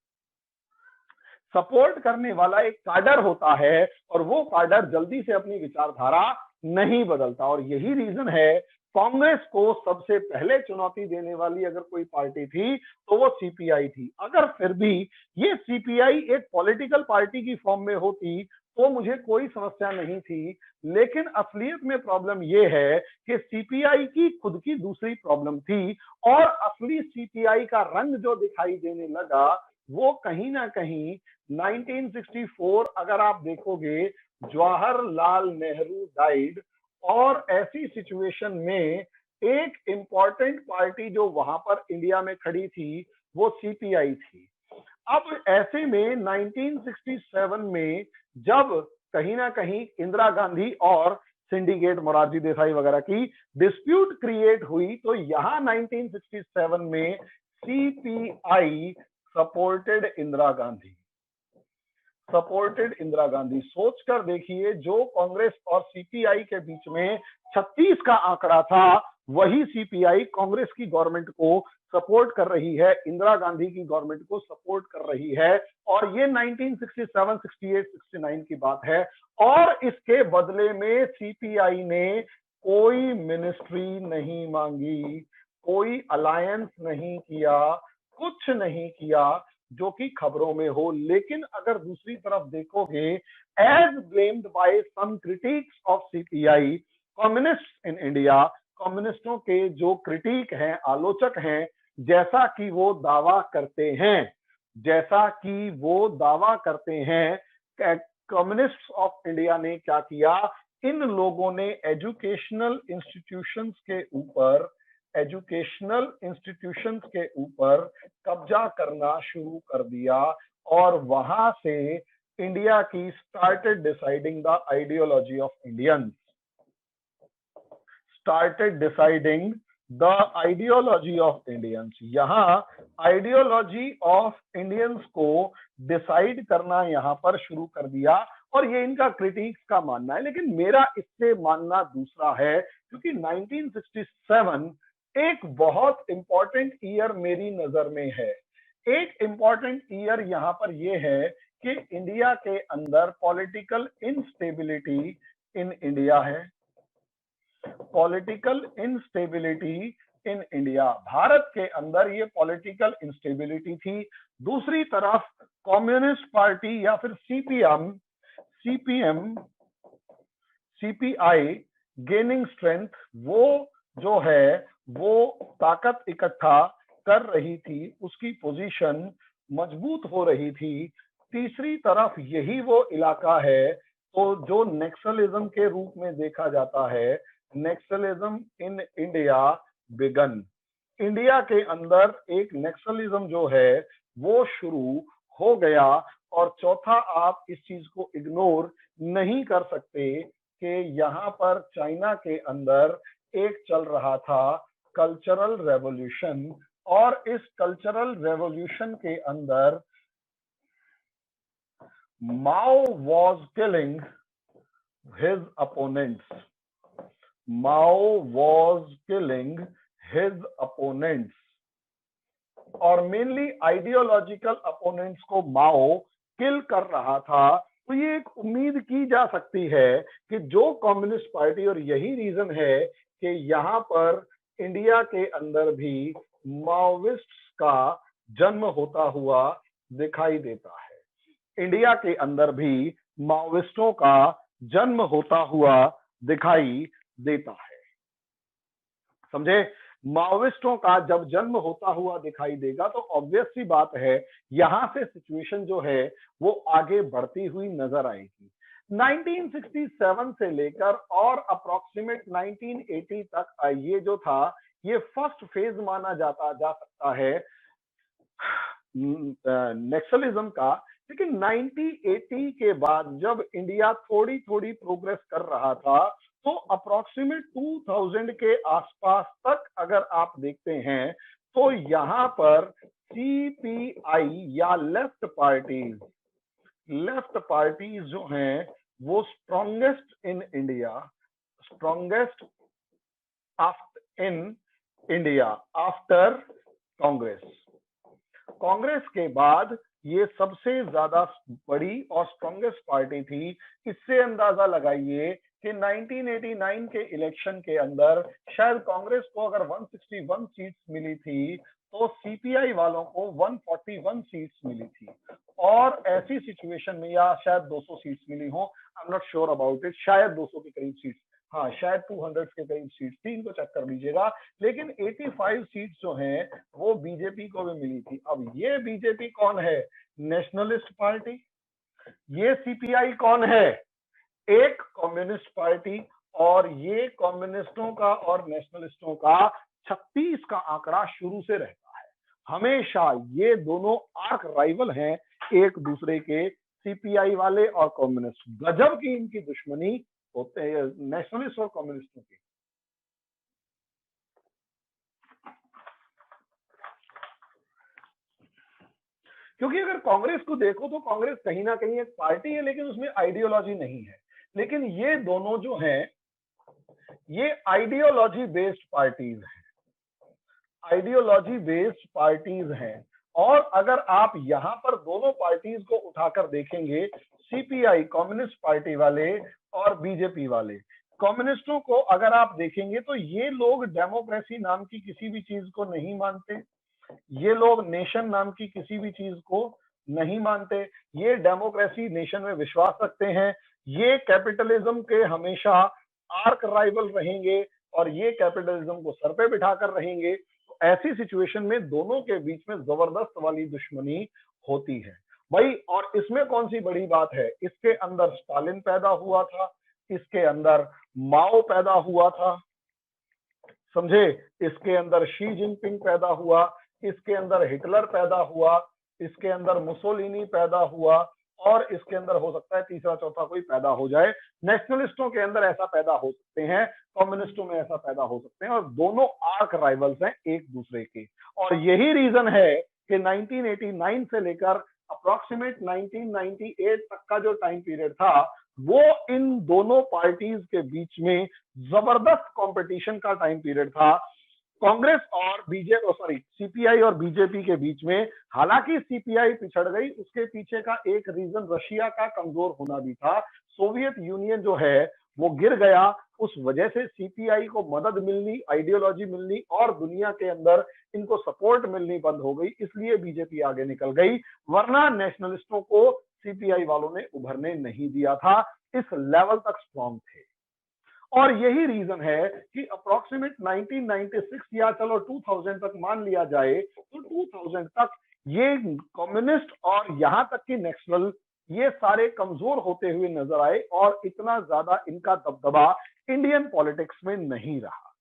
[SPEAKER 1] सपोर्ट करने वाला एक काडर होता है, और वो काडर जल्दी से अपनी विचारधारा नहीं बदलता। और यही रीजन है, कांग्रेस को सबसे पहले चुनौती देने वाली अगर कोई पार्टी थी तो वो सीपीआई थी। अगर फिर भी ये सीपीआई एक पॉलिटिकल पार्टी की फॉर्म में होती तो मुझे कोई समस्या नहीं थी, लेकिन असलियत में प्रॉब्लम ये है कि सीपीआई की खुद की दूसरी प्रॉब्लम थी, और असली सीपीआई का रंग जो दिखाई देने लगा वो कहीं ना कहीं 1964, अगर आप देखोगे, जवाहरलाल नेहरू डाइड, और ऐसी सिचुएशन में एक इंपॉर्टेंट पार्टी जो वहां पर इंडिया में खड़ी थी वो सीपीआई थी। अब ऐसे में 1967 में जब कहीं ना कहीं इंदिरा गांधी और सिंडिकेट मोरारजी देसाई वगैरह की डिस्प्यूट क्रिएट हुई, तो यहां 1967 में सीपीआई सपोर्टेड इंदिरा गांधी, सोचकर देखिए, जो कांग्रेस और सीपीआई के बीच में 36 का आंकड़ा था, वही सीपीआई कांग्रेस की गवर्नमेंट को सपोर्ट कर रही है, इंदिरा गांधी की गवर्नमेंट को सपोर्ट कर रही है। और ये 1967, 68, 69 की बात है, और इसके बदले में सीपीआई ने कोई मिनिस्ट्री नहीं मांगी, कोई अलायंस नहीं किया, कुछ नहीं किया जो कि खबरों में हो। लेकिन अगर दूसरी तरफ देखोगे, as blamed by some critics of CPI, communist in India, कम्युनिस्टों के जो क्रिटिक हैं, आलोचक हैं, जैसा कि वो दावा करते हैं, कम्युनिस्ट ऑफ इंडिया ने क्या किया, इन लोगों ने एजुकेशनल इंस्टीट्यूशंस के ऊपर कब्जा करना शुरू कर दिया, और वहां से इंडिया की started deciding the ideology of Indians, यहाँ आइडियोलॉजी ऑफ इंडियंस को डिसाइड करना यहां पर शुरू कर दिया। और ये इनका क्रिटिक्स का मानना है, लेकिन मेरा इससे मानना दूसरा है, क्योंकि 1967 एक बहुत इंपॉर्टेंट ईयर मेरी नजर में है। एक इंपॉर्टेंट ईयर यहां पर यह है कि इंडिया के अंदर पॉलिटिकल इंस्टेबिलिटी इन इंडिया है, भारत के अंदर ये पॉलिटिकल इंस्टेबिलिटी थी। दूसरी तरफ कम्युनिस्ट पार्टी या फिर सीपीआई गेनिंग स्ट्रेंथ, वो जो है वो ताकत इकट्ठा कर रही थी, उसकी पोजीशन मजबूत हो रही थी। तीसरी तरफ यही वो इलाका है तो जो नेक्सलिज्म के रूप में देखा जाता है, naxalism in India began, India के अंदर एक नेक्सलिज्म जो है वो शुरू हो गया। और चौथा, आप इस चीज को इग्नोर नहीं कर सकते कि यहाँ पर चाइना के अंदर एक चल रहा था कल्चरल रेवोल्यूशन, और इस कल्चरल रेवोल्यूशन के अंदर माओ वॉज किलिंग हिज अपोनेंट्स, और मेनली आइडियोलॉजिकल अपोनेंट्स को माओ किल कर रहा था। तो ये एक उम्मीद की जा सकती है कि जो कम्युनिस्ट पार्टी, और यही रीजन है कि यहाँ पर इंडिया के अंदर भी माओविस्ट्स का जन्म होता हुआ दिखाई देता है। इंडिया के अंदर भी माओविस्टों का जन्म होता हुआ दिखाई देता है। समझे? माओविस्टों का जब जन्म होता हुआ दिखाई देगा तो ऑब्वियस सी बात है, यहां से सिचुएशन जो है वो आगे बढ़ती हुई नजर आएगी। 1967 से लेकर और अप्रोक्सीमेट 1980 तक ये जो था, ये फर्स्ट फेज माना जा सकता है नक्सलिज्म का। लेकिन 1980 के बाद जब इंडिया थोड़ी थोड़ी प्रोग्रेस कर रहा था, तो अप्रोक्सीमेट 2000 के आसपास तक अगर आप देखते हैं तो यहां पर सीपीआई या लेफ्ट पार्टीज जो हैं वो strongest in India, strongest in India after Congress. Congress के बाद ये सबसे ज्यादा बड़ी और स्ट्रॉन्गेस्ट पार्टी थी। इससे अंदाजा लगाइए कि 1989 के इलेक्शन के अंदर शायद कांग्रेस को अगर 161 सीट्स मिली थी तो सीपीआई वालों को 141 सीट्स मिली थी। और ऐसी सिचुएशन में, या शायद 200 सीट्स मिली हो, I am not sure about it, शायद 200 के करीब सीट्स, हाँ शायद 200 के करीब सीट्स थी, इनको चेक कर लीजिएगा। लेकिन 85 सीट्स जो हैं वो बीजेपी को भी मिली थी। अब ये बीजेपी कौन है? Nationalist party. ये सीपीआई कौन है? एक कम्युनिस्ट पार्टी। और ये कम्युनिस्टों का और नेशनलिस्टों का 36 का आंकड़ा शुरू से रहता है। हमेशा ये दोनों आर्क राइवल हैं एक दूसरे के, सीपीआई वाले और कम्युनिस्ट। गजब की इनकी दुश्मनी होते हैं नेशनलिस्ट और कम्युनिस्टों की। क्योंकि अगर कांग्रेस को देखो तो कांग्रेस कहीं ना कहीं एक पार्टी है, लेकिन उसमें आइडियोलॉजी नहीं है। लेकिन ये दोनों जो हैं ये आइडियोलॉजी बेस्ड पार्टीज हैं, आइडियोलॉजी बेस्ड पार्टीज हैं। और अगर आप यहां पर दोनों पार्टीज को उठाकर देखेंगे, सीपीआई कम्युनिस्ट पार्टी वाले और बीजेपी वाले, कम्युनिस्टों को अगर आप देखेंगे तो ये लोग डेमोक्रेसी नाम की किसी भी चीज को नहीं मानते, ये लोग नेशन नाम की किसी भी चीज को नहीं मानते, ये डेमोक्रेसी नेशन में विश्वास रखते हैं, ये कैपिटलिज्म के हमेशा आर्क राइवल रहेंगे और ये कैपिटलिज्म को सर पे बिठाकर रहेंगे। तो ऐसी सिचुएशन में दोनों के बीच में जबरदस्त वाली दुश्मनी होती है भाई। और इसमें कौन सी बड़ी बात है, इसके अंदर स्टालिन पैदा हुआ था, इसके अंदर माओ पैदा हुआ था, समझे, इसके अंदर शी जिनपिंग पैदा हुआ, इसके अंदर हिटलर पैदा हुआ, इसके अंदर मुसोलिनी पैदा हुआ, और इसके अंदर हो सकता है तीसरा चौथा कोई पैदा हो जाए। नेशनलिस्टों के अंदर ऐसा पैदा हो सकते हैं, कम्युनिस्टों में ऐसा पैदा हो सकते हैं, और दोनों आर्क राइवल्स हैं एक दूसरे के। और यही रीजन है कि 1989 से लेकर अप्रोक्सीमेट 1998 तक का जो टाइम पीरियड था वो इन दोनों पार्टीज के बीच में जबरदस्त कंपटीशन का टाइम पीरियड था। कांग्रेस और बीजेपी, सॉरी, सीपीआई और बीजेपी के बीच में। हालांकि सीपीआई पिछड़ गई, उसके पीछे का एक रीजन रशिया का कमजोर होना भी था। सोवियत यूनियन जो है वो गिर गया, उस वजह से सीपीआई को मदद मिलनी, आइडियोलॉजी मिलनी और दुनिया के अंदर इनको सपोर्ट मिलनी बंद हो गई, इसलिए बीजेपी आगे निकल गई। वरना नेशनलिस्टों को सीपीआई वालों ने उभरने नहीं दिया था, इस लेवल तक स्ट्रॉन्ग थे। और यही रीजन है कि अप्रोक्सीमेट 1996 या चलो 2000 तक मान लिया जाए, तो 2000 तक ये कम्युनिस्ट और यहां तक कि नक्सल ये सारे कमजोर होते हुए नजर आए और इतना ज्यादा इनका दबदबा इंडियन पॉलिटिक्स में नहीं रहा।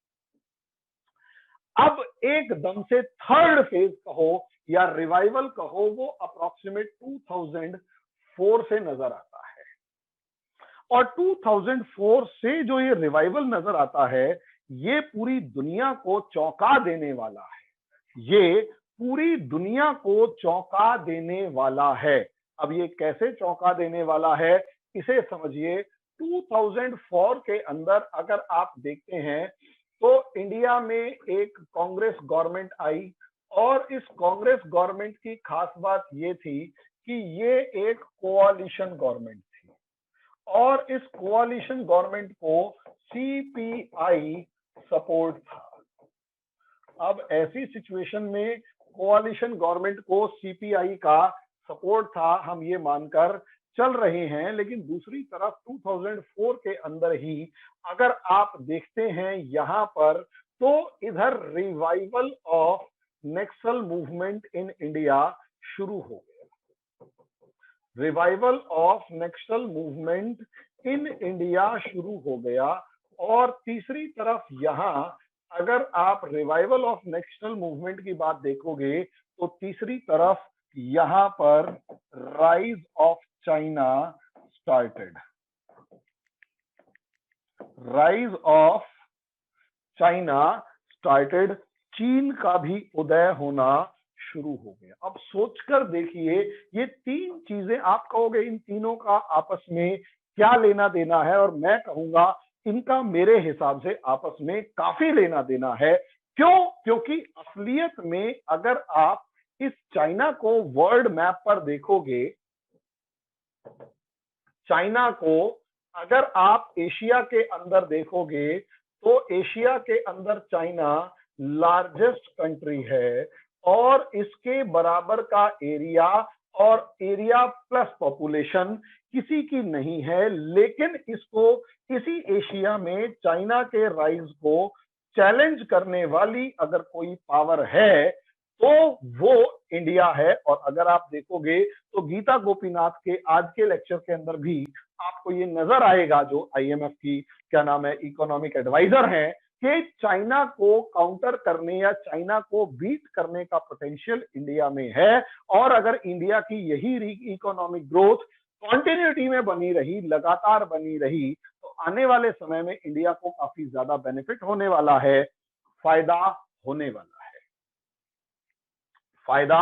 [SPEAKER 1] अब एकदम से थर्ड फेज कहो या रिवाइवल कहो, वो अप्रोक्सीमेट 2004 से नजर आता है। और 2004 से जो ये रिवाइवल नजर आता है, ये पूरी दुनिया को चौंका देने वाला है, ये पूरी दुनिया को चौंका देने वाला है। अब ये कैसे चौंका देने वाला है, इसे समझिए। 2004 के अंदर अगर आप देखते हैं तो इंडिया में एक कांग्रेस गवर्नमेंट आई, और इस कांग्रेस गवर्नमेंट की खास बात ये थी कि ये एक कोalition गवर्नमेंट थी, और इस कोalition गवर्नमेंट को सीपीआई सपोर्ट था। अब ऐसी सिचुएशन में कोalition गवर्नमेंट को सीपीआई का सपोर्ट था, हम ये मानकर चल रहे हैं। लेकिन दूसरी तरफ 2004 के अंदर ही अगर आप देखते हैं यहां पर, तो इधर revival of Naxal movement in India शुरू हो गया। Revival of Naxal movement in India शुरू हो गया। और तीसरी तरफ यहां अगर आप रिवाइवल ऑफ नक्सल मूवमेंट की बात देखोगे, तो तीसरी तरफ यहां पर rise of China started. Rise of China started, चीन का भी उदय होना शुरू हो गया। अब सोचकर देखिए, ये तीन चीजें आप कहोगे इन तीनों का आपस में क्या लेना देना है, और मैं कहूंगा इनका मेरे हिसाब से आपस में काफी लेना देना है। क्यों? क्योंकि असलियत में अगर आप इस चाइना को वर्ल्ड मैप पर देखोगे, चाइना को अगर आप एशिया के अंदर देखोगे, तो एशिया के अंदर चाइना लार्जेस्ट कंट्री है और इसके बराबर का एरिया और एरिया प्लस पॉपुलेशन किसी की नहीं है। लेकिन इसको इसी एशिया में चाइना के राइज को चैलेंज करने वाली अगर कोई पावर है तो वो इंडिया है। और अगर आप देखोगे तो गीता गोपीनाथ के आज के लेक्चर के अंदर भी आपको ये नजर आएगा, जो आईएमएफ की क्या नाम है इकोनॉमिक एडवाइजर हैं, कि चाइना को काउंटर करने या चाइना को बीट करने का पोटेंशियल इंडिया में है। और अगर इंडिया की यही इकोनॉमिक ग्रोथ कॉन्टिन्यूटी में बनी रही, लगातार बनी रही, तो आने वाले समय में इंडिया को काफी ज्यादा बेनिफिट होने वाला है, फायदा होने वाला है, फायदा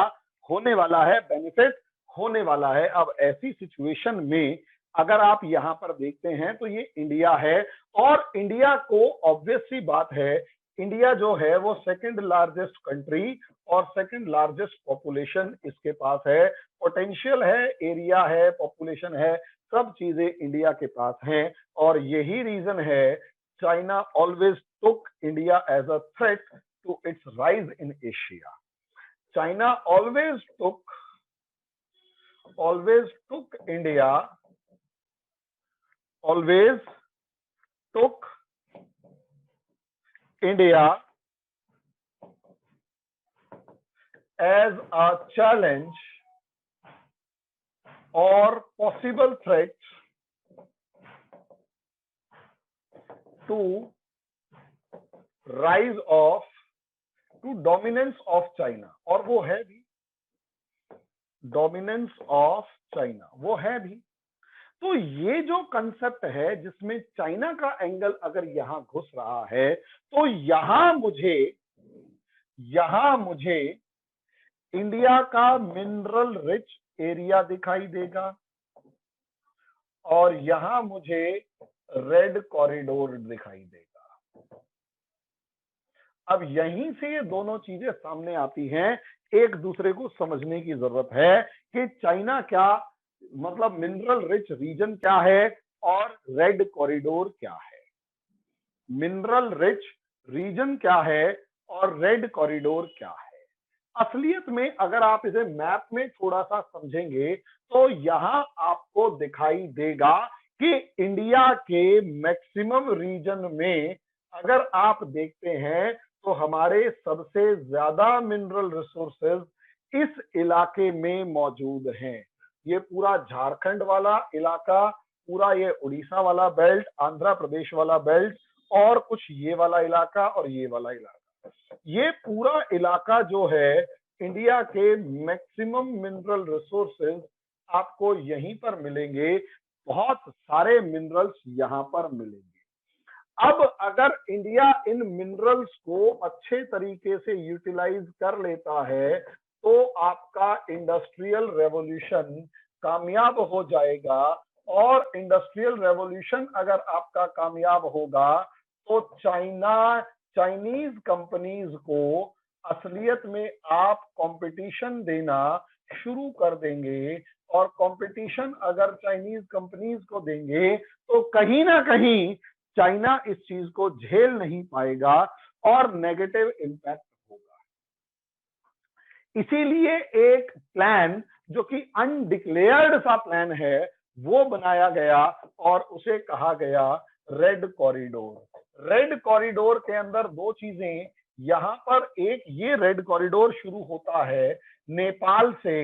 [SPEAKER 1] होने वाला है, बेनिफिट होने वाला है। अब ऐसी सिचुएशन में अगर आप यहां पर देखते हैं तो ये इंडिया है, और इंडिया को ऑब्वियस सी बात है, इंडिया जो है वो सेकंड लार्जेस्ट कंट्री और सेकंड लार्जेस्ट पॉपुलेशन इसके पास है, पोटेंशियल है, एरिया है, पॉपुलेशन है, सब चीजें इंडिया के पास हैं। और यही रीजन है China always took India as a threat to its rise in Asia. China always took India, always took India as a challenge or possible threat to rise of to dominance of China. और वो है भी dominance of China, वो है भी। तो ये जो कंसेप्ट है जिसमें चाइना का एंगल अगर यहां घुस रहा है, तो यहां मुझे इंडिया का मिनरल रिच एरिया दिखाई देगा और यहां मुझे रेड कॉरिडोर दिखाई देगा। अब यहीं से ये दोनों चीजें सामने आती हैं, एक दूसरे को समझने की जरूरत है कि चाइना क्या मतलब मिनरल रिच रीजन क्या है और रेड कॉरिडोर क्या है। मिनरल रिच रीजन क्या है और रेड कॉरिडोर क्या है। असलियत में अगर आप इसे मैप में थोड़ा सा समझेंगे तो यहां आपको दिखाई देगा कि इंडिया के मैक्सिमम रीजन में अगर आप देखते हैं तो हमारे सबसे ज्यादा मिनरल रिसोर्सेज इस इलाके में मौजूद हैं। ये पूरा झारखंड वाला इलाका, पूरा ये उड़ीसा वाला बेल्ट, आंध्र प्रदेश वाला बेल्ट, और कुछ ये वाला इलाका और ये वाला इलाका, ये पूरा इलाका जो है इंडिया के मैक्सिमम मिनरल रिसोर्सेज आपको यहीं पर मिलेंगे। बहुत सारे मिनरल्स यहां पर मिलेंगे। अब अगर इंडिया इन मिनरल्स को अच्छे तरीके से यूटिलाइज कर लेता है तो आपका इंडस्ट्रियल रेवोल्यूशन कामयाब हो जाएगा। और इंडस्ट्रियल रेवोल्यूशन अगर आपका कामयाब होगा तो चाइनीज कंपनीज को असलियत में आप कंपटीशन देना शुरू कर देंगे। और कंपटीशन अगर चाइनीज कंपनीज को देंगे तो कहीं ना कहीं चाइना इस चीज को झेल नहीं पाएगा और नेगेटिव इंपैक्ट होगा। इसीलिए एक प्लान जो कि अनडिक्लेयर्ड सा प्लान है वो बनाया गया और उसे कहा गया रेड कॉरिडोर। रेड कॉरिडोर के अंदर दो चीजें, यहां पर एक ये रेड कॉरिडोर शुरू होता है नेपाल से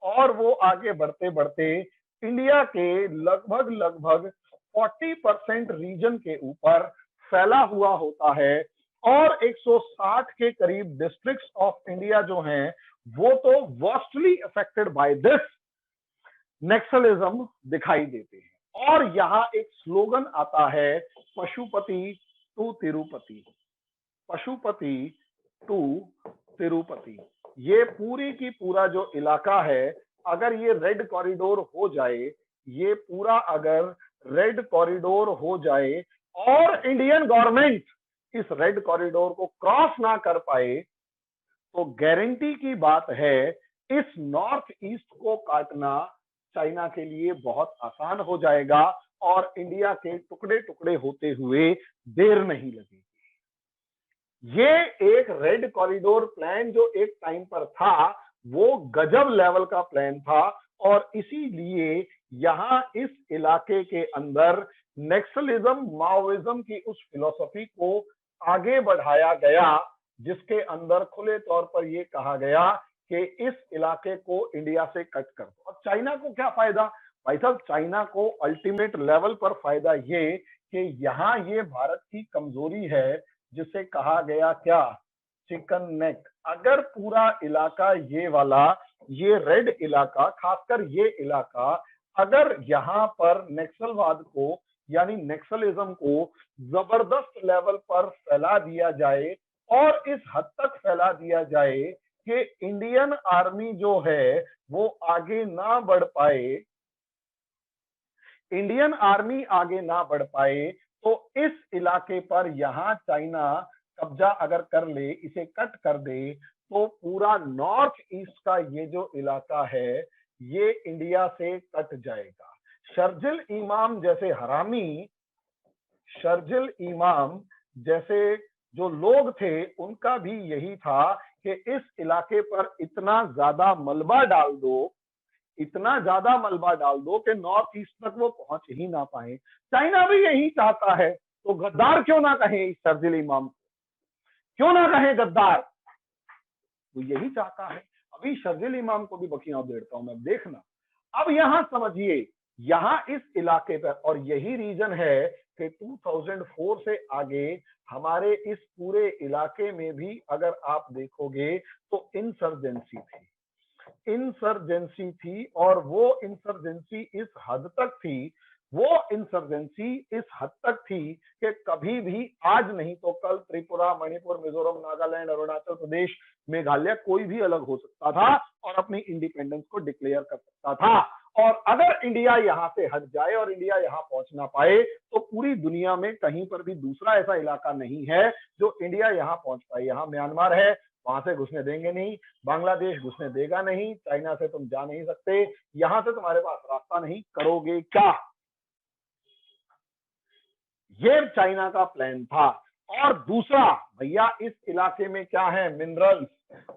[SPEAKER 1] और वो आगे बढ़ते बढ़ते इंडिया के लगभग लगभग 40% रीजन के ऊपर फैला हुआ होता है और 160 के करीब डिस्ट्रिक्ट्स ऑफ इंडिया जो हैं वो तो वर्स्टली अफेक्टेड बाय दिस नेक्सलिज्म दिखाई देते हैं। और यहां एक स्लोगन आता है पशुपति टू तिरुपति, पशुपति टू तिरुपति। ये पूरी की पूरा जो इलाका है, अगर ये रेड कॉरिडोर हो जाए, ये पूरा अगर रेड कॉरिडोर हो जाए और इंडियन गवर्नमेंट इस रेड कॉरिडोर को क्रॉस ना कर पाए, तो गारंटी की बात है इस नॉर्थ ईस्ट को काटना चाइना के लिए बहुत आसान हो जाएगा और इंडिया के टुकड़े टुकड़े होते हुए देर नहीं लगेगी। ये एक रेड कॉरिडोर प्लान जो एक टाइम पर था वो गजब लेवल का प्लान था और इसीलिए यहां इस इलाके के अंदर नेक्सलिज्म माओइज्म की उस फिलॉसफी को आगे बढ़ाया गया जिसके अंदर खुले तौर पर यह कहा गया कि इस इलाके को इंडिया से कट कर दो। और चाइना को क्या फायदा भाई साहब? चाइना को अल्टीमेट लेवल पर फायदा ये कि यहां ये भारत की कमजोरी है जिसे कहा गया क्या, चिकन नेक। अगर पूरा इलाका ये वाला, ये रेड इलाका, खासकर ये इलाका, अगर यहां पर नक्सलवाद को यानी नक्सलिज्म को जबरदस्त लेवल पर फैला दिया जाए और इस हद तक फैला दिया जाए कि इंडियन आर्मी जो है वो आगे ना बढ़ पाए, इंडियन आर्मी आगे ना बढ़ पाए, तो इस इलाके पर यहां चाइना कब्जा अगर कर ले, इसे कट कर दे, तो पूरा नॉर्थ ईस्ट का ये जो इलाका है ये इंडिया से कट जाएगा। शर्जिल इमाम जैसे हरामी, शर्जिल इमाम जैसे जो लोग थे उनका भी यही था कि इस इलाके पर इतना ज्यादा मलबा डाल दो, इतना ज्यादा मलबा डाल दो कि नॉर्थ ईस्ट तक वो पहुंच ही ना पाए। चाइना भी यही चाहता है, तो गद्दार क्यों ना कहें इस शर्जिल इमाम को, क्यों ना कहें गद्दार, तो यही चाहता है। अभी शर्जिल इमाम को भी बखियां देता हूं मैं, देखना। अब यहां समझिए, यहां इस इलाके पर, और यही रीजन है कि 2004 से आगे हमारे इस पूरे इलाके में भी अगर आप देखोगे तो इंसर्जेंसी थी, इंसर्जेंसी थी। और वो इंसर्जेंसी इस हद तक थी, वो इंसर्जेंसी इस हद तक थी कि कभी भी, आज नहीं तो कल, त्रिपुरा, मणिपुर, मिजोरम, नागालैंड, अरुणाचल प्रदेश, मेघालय कोई भी अलग हो सकता था और अपनी इंडिपेंडेंस को डिक्लेयर कर सकता था। और अगर इंडिया यहां से हट जाए और इंडिया यहां पहुंच ना पाए, तो पूरी दुनिया में कहीं पर भी दूसरा ऐसा इलाका नहीं है जो इंडिया यहां पहुंच पाए। यहां म्यांमार है, वहां से घुसने देंगे नहीं, बांग्लादेश घुसने देगा नहीं, चाइना से तुम जा नहीं सकते, यहां से तुम्हारे पास रास्ता नहीं, करोगे क्या? ये चाइना का प्लान था। और दूसरा, भैया इस इलाके में क्या है, मिनरल्स,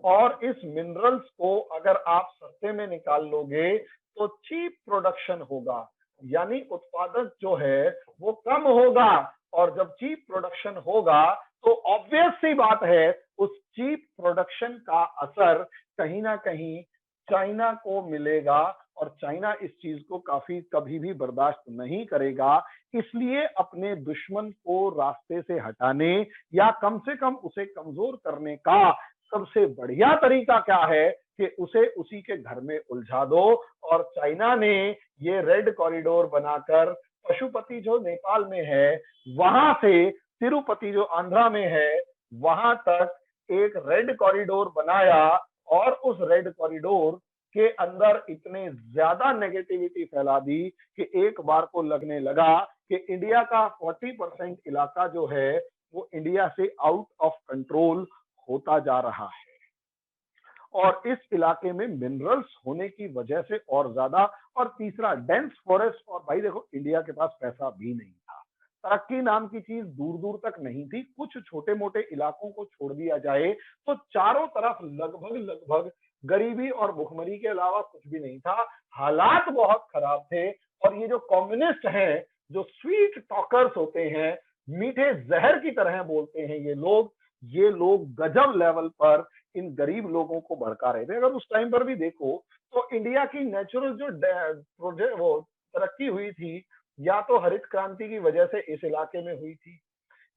[SPEAKER 1] और इस मिनरल्स को अगर आप सस्ते में निकाल लोगे तो चीप प्रोडक्शन होगा, यानी उत्पादन जो है वो कम होगा। और जब चीप प्रोडक्शन होगा तो ऑब्वियस सी बात है उस चीप प्रोडक्शन का असर कहीं ना कहीं चाइना को मिलेगा और चाइना इस चीज को कभी भी बर्दाश्त नहीं करेगा। इसलिए अपने दुश्मन को रास्ते से हटाने या कम से कम उसे कमजोर करने का सबसे बढ़िया तरीका क्या है कि उसे उसी के घर में उलझा दो। और चाइना ने ये रेड कॉरिडोर बनाकर पशुपति जो नेपाल में है, वहां से तिरुपति जो आंध्रा में है, वहां तक एक रेड कॉरिडोर बनाया और उस रेड कॉरिडोर के अंदर इतने ज्यादा नेगेटिविटी फैला दी कि एक बार को लगने लगा कि इंडिया का 40% इलाका जो है वो इंडिया से आउट ऑफ कंट्रोल होता जा रहा है। और इस इलाके में मिनरल्स होने की वजह से और ज्यादा, और तीसरा डेंस फॉरेस्ट। और भाई देखो, इंडिया के पास पैसा भी नहीं था, तरक्की नाम की चीज दूर दूर तक नहीं थी। कुछ छोटे मोटे इलाकों को छोड़ दिया जाए तो चारों तरफ लगभग लगभग गरीबी और भुखमरी के अलावा कुछ भी नहीं था। हालात बहुत खराब थे और ये जो कम्युनिस्ट हैं, जो स्वीट टॉकर्स होते हैं, मीठे जहर की तरह बोलते हैं, ये लोग गजब लेवल पर इन गरीब लोगों को भड़का रहे थे। अगर उस टाइम पर भी देखो तो इंडिया की नेचुरल जो प्रोजेक्ट वो तरक्की हुई थी, या तो हरित क्रांति की वजह से इस इलाके में हुई थी,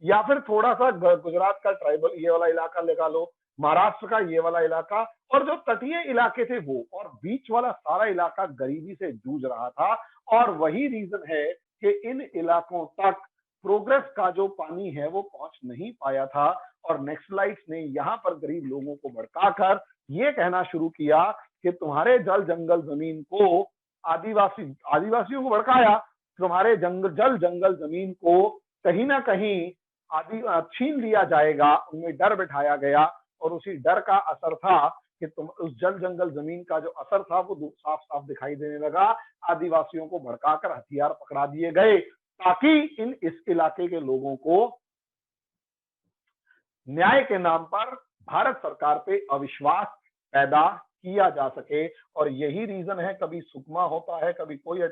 [SPEAKER 1] या फिर थोड़ा सा गुजरात का ट्राइबल ये वाला इलाका लगा लो, महाराष्ट्र का ये वाला इलाका, और जो तटीय इलाके थे वो, और बीच वाला सारा इलाका गरीबी से जूझ रहा था। और वही रीजन है कि इन इलाकों तक प्रोग्रेस का जो पानी है वो पहुंच नहीं पाया था, और नेक्सलाइट्स ने यहाँ पर गरीब लोगों को भड़काकर ये कहना शुरू किया कि तुम्हारे जल जंगल जमीन को आदिवासियों को भड़काया, तुम्हारे जल जंगल जमीन को कहीं ना कहीं छीन लिया जाएगा, उनमें डर बिठाया गया। और उसी डर का असर था कि तुम उस जल जंगल जमीन का जो असर था वो साफ साफ दिखाई देने लगा। आदिवासियों को भड़काकर हथियार पकड़ा दिए गए ताकि इस इलाके के लोगों को न्याय के नाम पर भारत सरकार पे अविश्वास पैदा किया जा सके। और यही रीजन है, कभी सुकमा होता है, कभी कोई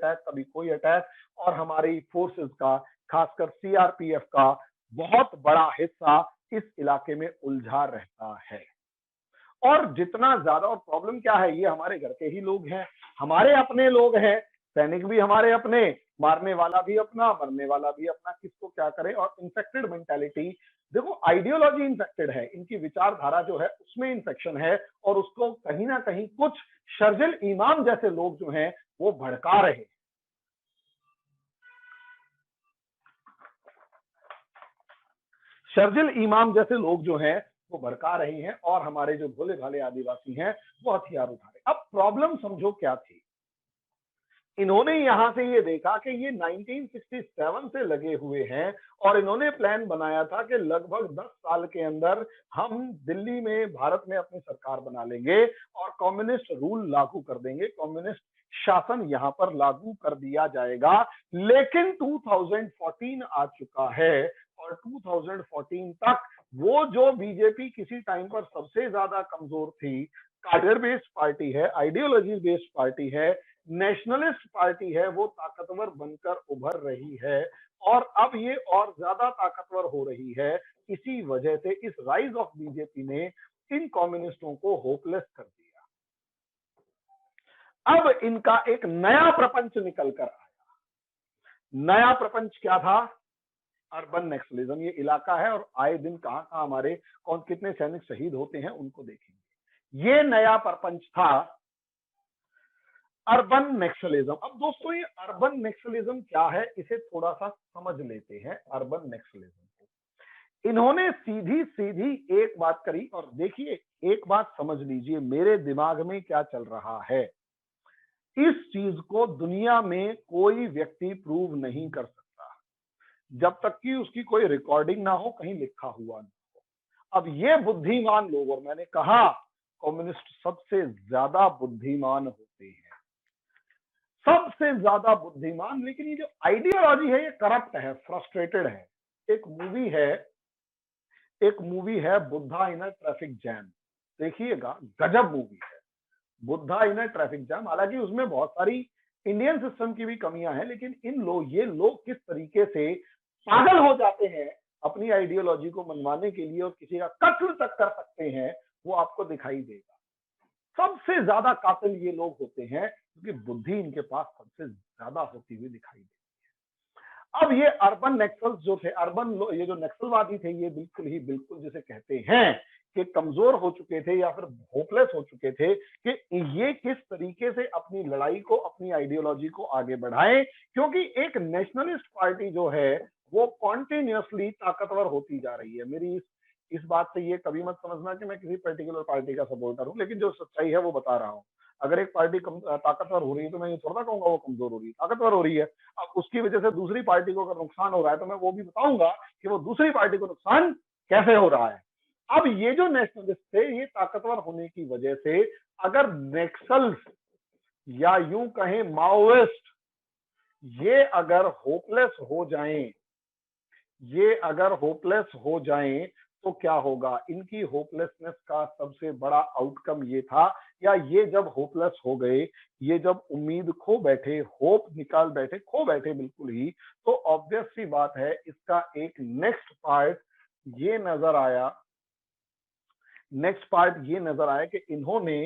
[SPEAKER 1] अटैक, और हमारी फोर्सेस का, खासकर सीआरपीएफ का बहुत बड़ा हिस्सा इस इलाके में उलझा रहता है। और जितना ज्यादा, और प्रॉब्लम क्या है, ये हमारे घर के ही लोग हैं, हमारे अपने लोग हैं, सैनिक भी हमारे अपने, मारने वाला भी अपना, मरने वाला भी अपना, किसको क्या करे। और इन्फेक्टेड मेंटालिटी, देखो आइडियोलॉजी इन्फेक्टेड है, इनकी विचारधारा जो है उसमें इन्फेक्शन है, और उसको कहीं ना कहीं कुछ शर्जिल इमाम जैसे लोग जो हैं वो भड़का रहे हैं। शर्जिल इमाम जैसे लोग जो हैं वो भड़का रहे हैं, और हमारे जो भोले भाले आदिवासी हैं वो हथियार उठा रहे। अब प्रॉब्लम समझो क्या थी, इन्होंने यहां से ये देखा कि ये 1967 से लगे हुए हैं, और इन्होंने प्लान बनाया था कि लगभग 10 साल के अंदर हम दिल्ली में, भारत में अपनी सरकार बना लेंगे और कम्युनिस्ट रूल लागू कर देंगे, कम्युनिस्ट शासन यहां पर लागू कर दिया जाएगा। लेकिन 2014 आ चुका है, और 2014 तक वो जो बीजेपी किसी टाइम पर सबसे ज्यादा कमजोर थी, कार्डर बेस्ड पार्टी है, आइडियोलॉजी बेस्ड पार्टी है, नेशनलिस्ट पार्टी है, वो ताकतवर बनकर उभर रही है। और अब ये और ज्यादा ताकतवर हो रही है। इसी वजह से इस राइज ऑफ बीजेपी ने इन कम्युनिस्टों को होपलेस कर दिया। अब इनका एक नया प्रपंच निकल कर आया। नया प्रपंच क्या था? अर्बन नेक्सलिज्म। ये इलाका है, और आए दिन कहां कहां हमारे कौन कितने सैनिक शहीद होते हैं उनको देखेंगे। ये नया प्रपंच था अर्बन नेक्सलिज्म। अब दोस्तों ये अर्बन नेक्सलिज्म क्या है, इसे थोड़ा सा समझ लेते हैं। अर्बन नेक्सलिज्म को इन्होंने सीधी सीधी एक बात करी, और देखिए एक बात समझ लीजिए मेरे दिमाग में क्या चल रहा है। इस चीज को दुनिया में कोई व्यक्ति प्रूव नहीं कर सकता जब तक कि उसकी कोई रिकॉर्डिंग ना हो, कहीं लिखा हुआ ना हो। अब ये बुद्धिमान लोग, और मैंने कहा कम्युनिस्ट सबसे ज्यादा बुद्धिमान होते हैं, सबसे ज्यादा बुद्धिमान। लेकिन ये जो आइडियोलॉजी है ये करप्ट है, फ्रस्ट्रेटेड है। एक मूवी है बुद्धा इन अ ट्रैफिक जैम, देखिएगा, गजब मूवी है बुद्धा इन अ ट्रैफिक जैम। हालांकि उसमें बहुत सारी इंडियन सिस्टम की भी कमियां हैं, लेकिन ये लोग किस तरीके से पागल हो जाते हैं अपनी आइडियोलॉजी को मनवाने के लिए, और किसी का कत्ल तक कर सकते हैं, वो आपको दिखाई देगा। सबसे ज्यादा कातिल ये लोग होते हैं क्योंकि बुद्धि इनके पास सबसे ज्यादा होती हुई दिखाई देती है। अब ये अर्बन नेक्सल्स जो थे, ये जो नक्सलवादी थे, ये बिल्कुल जिसे कहते हैं कि कमजोर हो चुके थे या फिर होपलेस हो चुके थे कि ये किस तरीके से अपनी लड़ाई को, अपनी आइडियोलॉजी को आगे बढ़ाएं। क्योंकि एक नेशनलिस्ट पार्टी जो है वो कॉन्टिन्यूसली ताकतवर होती जा रही है। मेरी इस बात से ये कभी मत समझना कि मैं किसी पर्टिकुलर पार्टी का सपोर्टर हूं, लेकिन जो सच्चाई है वो बता रहा हूं। अगर एक पार्टी ताकतवर हो रही है तो मैं ये थोड़ा कहूंगा वो कमजोर हो रही है, ताकतवर हो रही है। अब उसकी वजह से दूसरी पार्टी को अगर नुकसान हो रहा है तो मैं वो भी बताऊंगा कि वो दूसरी पार्टी को नुकसान कैसे हो रहा है। अब ये जो नेशनलिस्ट थे, ये ताकतवर होने की वजह से अगर नेक्सल्स या यूं कहें माओइस्ट ये अगर होपलेस हो जाएं तो क्या होगा। इनकी होपलेसनेस का सबसे बड़ा आउटकम ये था, या ये जब होपलेस हो गए, ये जब उम्मीद खो बैठे, होप निकाल बैठे, खो बैठे बिल्कुल ही, तो ऑब्वियस सी बात है इसका एक नेक्स्ट पार्ट ये नजर आया, कि इन्होंने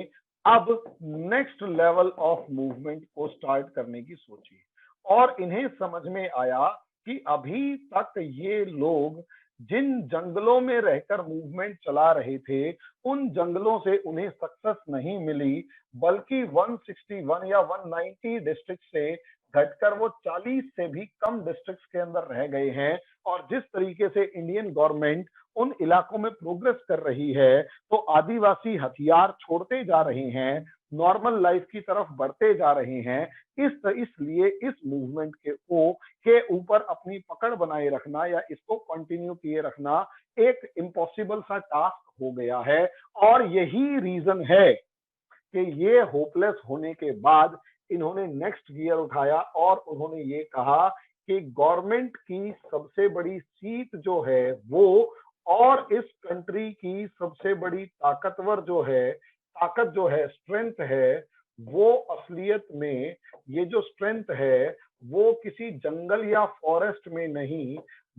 [SPEAKER 1] अब नेक्स्ट लेवल ऑफ मूवमेंट को स्टार्ट करने की सोची, और इन्हें समझ में आया कि अभी तक ये लोग जिन जंगलों में रहकर मूवमेंट चला रहे थे, उन जंगलों से उन्हें सक्सेस नहीं मिली, बल्कि 161 या 190 डिस्ट्रिक्ट से घटकर वो 40 से भी कम डिस्ट्रिक्ट्स के अंदर रह गए हैं। और जिस तरीके से इंडियन गवर्नमेंट उन इलाकों में प्रोग्रेस कर रही है, तो आदिवासी हथियार छोड़ते जा रहे हैं, नॉर्मल लाइफ की तरफ बढ़ते जा रहे हैं। इसलिए इस मूवमेंट के ऊपर अपनी पकड़ बनाए रखना या इसको कंटिन्यू किए रखना एक इम्पॉसिबल सा टास्क हो गया है। और यही रीजन है कि ये होपलेस होने के बाद इन्होंने नेक्स्ट गियर उठाया और उन्होंने ये कहा कि गवर्नमेंट की सबसे बड़ी सीट जो है वो, और इस कंट्री की सबसे बड़ी ताकत जो है, स्ट्रेंथ है, वो असलियत में ये जो स्ट्रेंथ है वो किसी जंगल या फॉरेस्ट में नहीं,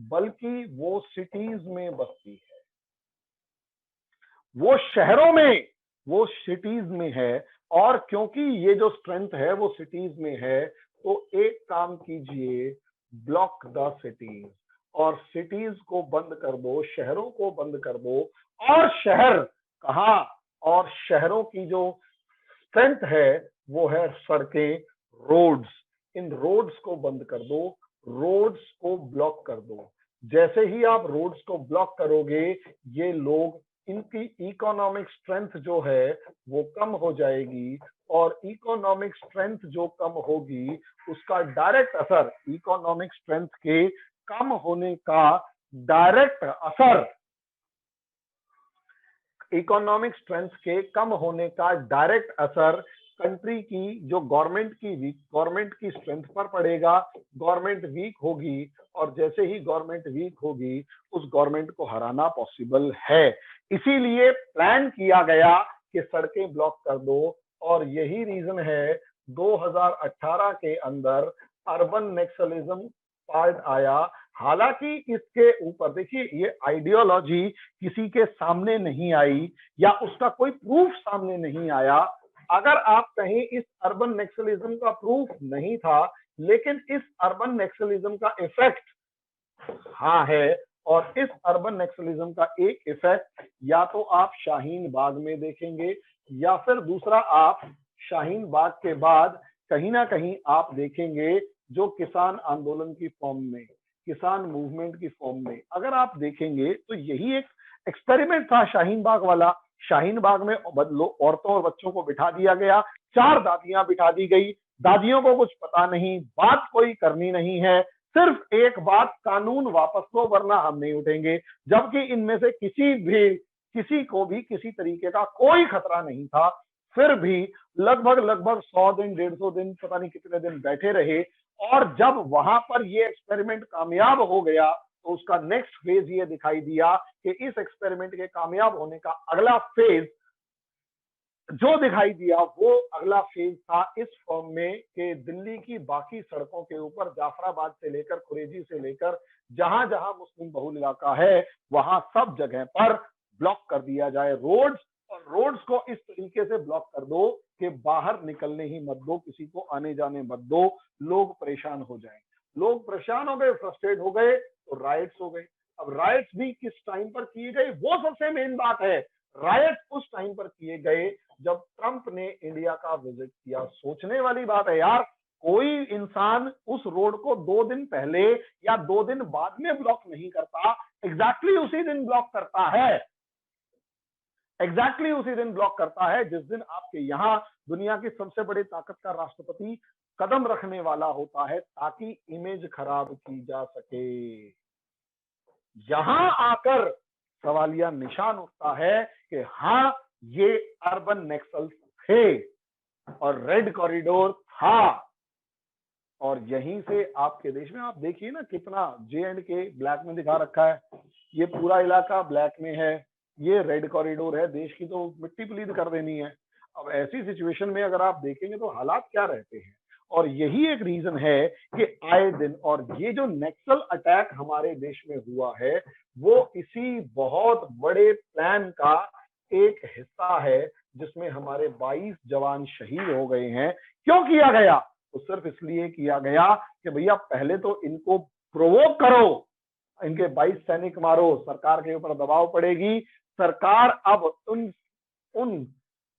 [SPEAKER 1] बल्कि वो सिटीज में बसती है, वो शहरों में, वो सिटीज में है। और क्योंकि ये जो स्ट्रेंथ है वो सिटीज में है, तो एक काम कीजिए, ब्लॉक द सिटीज, और सिटीज को बंद कर दो, शहरों को बंद कर दो। और शहर कहाँ, और शहरों की जो स्ट्रेंथ है वो है सड़कें, रोड्स। इन रोड्स को बंद कर दो, रोड्स को ब्लॉक कर दो। जैसे ही आप रोड्स को ब्लॉक करोगे, ये लोग, इनकी इकोनॉमिक स्ट्रेंथ जो है वो कम हो जाएगी, और इकोनॉमिक स्ट्रेंथ जो कम होगी उसका डायरेक्ट असर, इकोनॉमिक स्ट्रेंथ के कम होने का डायरेक्ट असर, इकोनॉमिक स्ट्रेंथ के कम होने का डायरेक्ट असर कंट्री की जो गवर्नमेंट की स्ट्रेंथ पर पड़ेगा। गवर्नमेंट वीक होगी, और जैसे ही गवर्नमेंट वीक होगी उस गवर्नमेंट को हराना पॉसिबल है। इसीलिए प्लान किया गया कि सड़कें ब्लॉक कर दो, और यही रीजन है 2018 के अंदर अर्बन नेक्सलिज्म पार्ट आया। हालांकि इसके ऊपर देखिए, ये आइडियोलॉजी किसी के सामने नहीं आई या उसका कोई प्रूफ सामने नहीं आया। अगर आप कहें इस अर्बन नेक्सलिज्म का प्रूफ नहीं था, लेकिन इस अर्बन नेक्सलिज्म का इफेक्ट हाँ है। और इस अर्बन नेक्सलिज्म का एक इफेक्ट या तो आप शाहीन बाग में देखेंगे, या फिर दूसरा आप शाहीन बाग के बाद कहीं ना कहीं आप देखेंगे जो किसान आंदोलन की फॉर्म में, किसान मूवमेंट की फॉर्म में अगर आप देखेंगे, तो यही एक एक्सपेरिमेंट था शाहीन बाग वाला। शाहीन बाग में औरतों और बच्चों को बिठा दिया गया, 4 दादियां बिठा दी गई। दादियों को कुछ पता नहीं, बात कोई करनी नहीं है, सिर्फ एक बात, कानून वापस लो वरना हम नहीं उठेंगे। जबकि इनमें से किसी को भी किसी तरीके का कोई खतरा नहीं था। फिर भी लगभग 100 दिन, 150 दिन, पता नहीं कितने दिन बैठे रहे। और जब वहां पर ये एक्सपेरिमेंट कामयाब हो गया, तो उसका नेक्स्ट फेज ये दिखाई दिया कि इस एक्सपेरिमेंट के कामयाब होने का अगला फेज जो दिखाई दिया, वो अगला फेज था इस फॉर्म में कि दिल्ली की बाकी सड़कों के ऊपर, जाफराबाद से लेकर खुरेजी से लेकर जहां जहां मुस्लिम बहुल इलाका है, वहां सब जगह पर ब्लॉक कर दिया जाए रोड्स। और रोड्स को इस तरीके से ब्लॉक कर दो कि बाहर निकलने ही मत दो, किसी को आने जाने मत दो, लोग परेशान हो जाएं। लोग परेशान हो गए, फ्रस्ट्रेट हो गए, तो राइट्स हो गए। अब राइट्स भी किस टाइम पर किए गए, वो सबसे मेन बात है। राइट्स उस टाइम पर किए गए जब ट्रंप ने इंडिया का विजिट किया। सोचने वाली बात है यार, कोई इंसान उस रोड को 2 दिन पहले या 2 दिन बाद में ब्लॉक नहीं करता, एग्जैक्टली उसी दिन ब्लॉक करता है, एग्जैक्टली उसी दिन ब्लॉक करता है जिस दिन आपके यहां दुनिया की सबसे बड़ी ताकत का राष्ट्रपति कदम रखने वाला होता है, ताकि इमेज खराब की जा सके। यहां आकर सवालिया निशान उठता है कि हाँ, ये अर्बन नेक्सल्स थे और रेड कॉरिडोर था। और यहीं से आपके देश में आप देखिए ना कितना J&K ब्लैक में दिखा रखा है, ये पूरा इलाका ब्लैक में है, ये रेड कॉरिडोर है, देश की तो मिट्टी पलीद कर देनी है। अब ऐसी सिचुएशन में अगर आप देखेंगे तो हालात क्या रहते हैं, और यही एक रीजन है कि आए दिन, और ये जो नक्सल अटैक हमारे देश में हुआ है वो इसी बहुत बड़े प्लान का एक हिस्सा है, जिसमें हमारे 22 जवान शहीद हो गए हैं। क्यों किया गया? तो सिर्फ इसलिए किया गया कि भैया पहले तो इनको प्रोवोक करो, इनके 22 सैनिक मारो, सरकार के ऊपर दबाव पड़ेगी, सरकार अब उन उन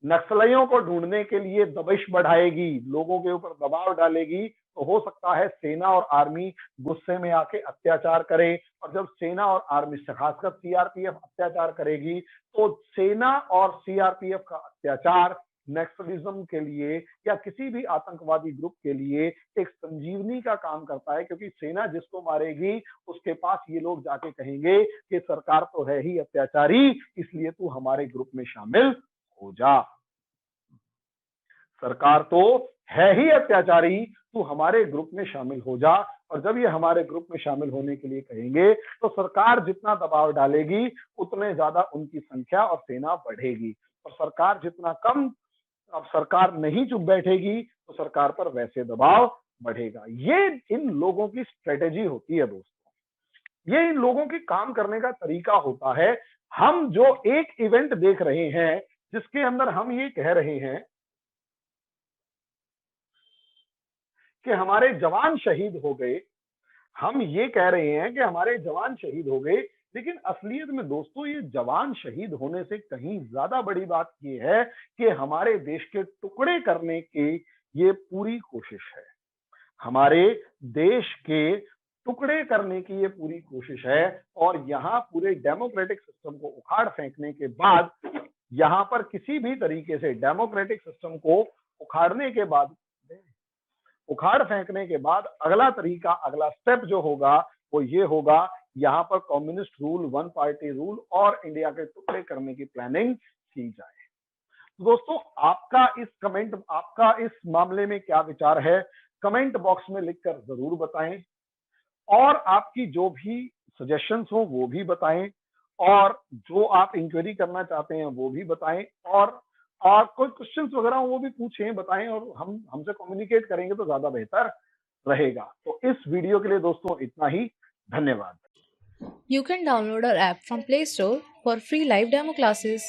[SPEAKER 1] नक्सलियों को ढूंढने के लिए दबिश बढ़ाएगी, लोगों के ऊपर दबाव डालेगी, तो हो सकता है सेना और आर्मी गुस्से में आके अत्याचार करे, और जब सेना और आर्मी से खासकर सीआरपीएफ अत्याचार करेगी, तो सेना और सीआरपीएफ का अत्याचार नक्सलिज्म के लिए या किसी भी आतंकवादी ग्रुप के लिए एक संजीवनी का काम करता है, क्योंकि सेना जिसको मारेगी उसके पास ये लोग जाके कहेंगे कि सरकार तो है ही अत्याचारी, इसलिए तू हमारे ग्रुप में शामिल हो जा। सरकार तो है ही अत्याचारी, तू हमारे ग्रुप में शामिल हो जा। और जब ये हमारे ग्रुप में शामिल होने के लिए कहेंगे तो सरकार जितना दबाव डालेगी उतने ज्यादा उनकी संख्या और सेना बढ़ेगी, और सरकार जितना कम, अब सरकार नहीं चुप बैठेगी तो सरकार पर वैसे दबाव बढ़ेगा। ये इन लोगों की स्ट्रेटेजी होती है दोस्तों, ये इन लोगों के काम करने का तरीका होता है। हम जो एक इवेंट देख रहे हैं जिसके अंदर हम ये कह रहे हैं कि हमारे जवान शहीद हो गए, हम ये कह रहे हैं कि हमारे जवान शहीद हो गए, लेकिन असलियत में दोस्तों ये जवान शहीद होने से कहीं ज्यादा बड़ी बात ये है कि हमारे देश के टुकड़े करने की ये पूरी कोशिश है। हमारे देश के टुकड़े करने की ये पूरी कोशिश है, और यहाँ पूरे डेमोक्रेटिक सिस्टम को उखाड़ फेंकने के बाद, यहाँ पर किसी भी तरीके से डेमोक्रेटिक सिस्टम को उखाड़ने के बाद, उखाड़ फेंकने के बाद अगला तरीका, अगला स्टेप जो होगा वो ये होगा, यहाँ पर communist rule, one party rule और इंडिया के टुकड़े करने की प्लानिंग की जाए। तो दोस्तों आपका इस मामले में क्या विचार है, कमेंट बॉक्स में लिखकर जरूर बताएं, और आपकी जो भी सजेशंस हो वो भी बताएं, और जो आप इंक्वायरी करना चाहते हैं वो भी बताएं, और कोई क्वेश्चंस वगैरह हो वो भी पूछें, बताएं, और हम हमसे कम्युनिकेट करेंगे तो ज्यादा बेहतर रहेगा। तो इस वीडियो के लिए दोस्तों इतना ही, धन्यवाद।
[SPEAKER 2] You can download our app from Play Store for free live demo classes.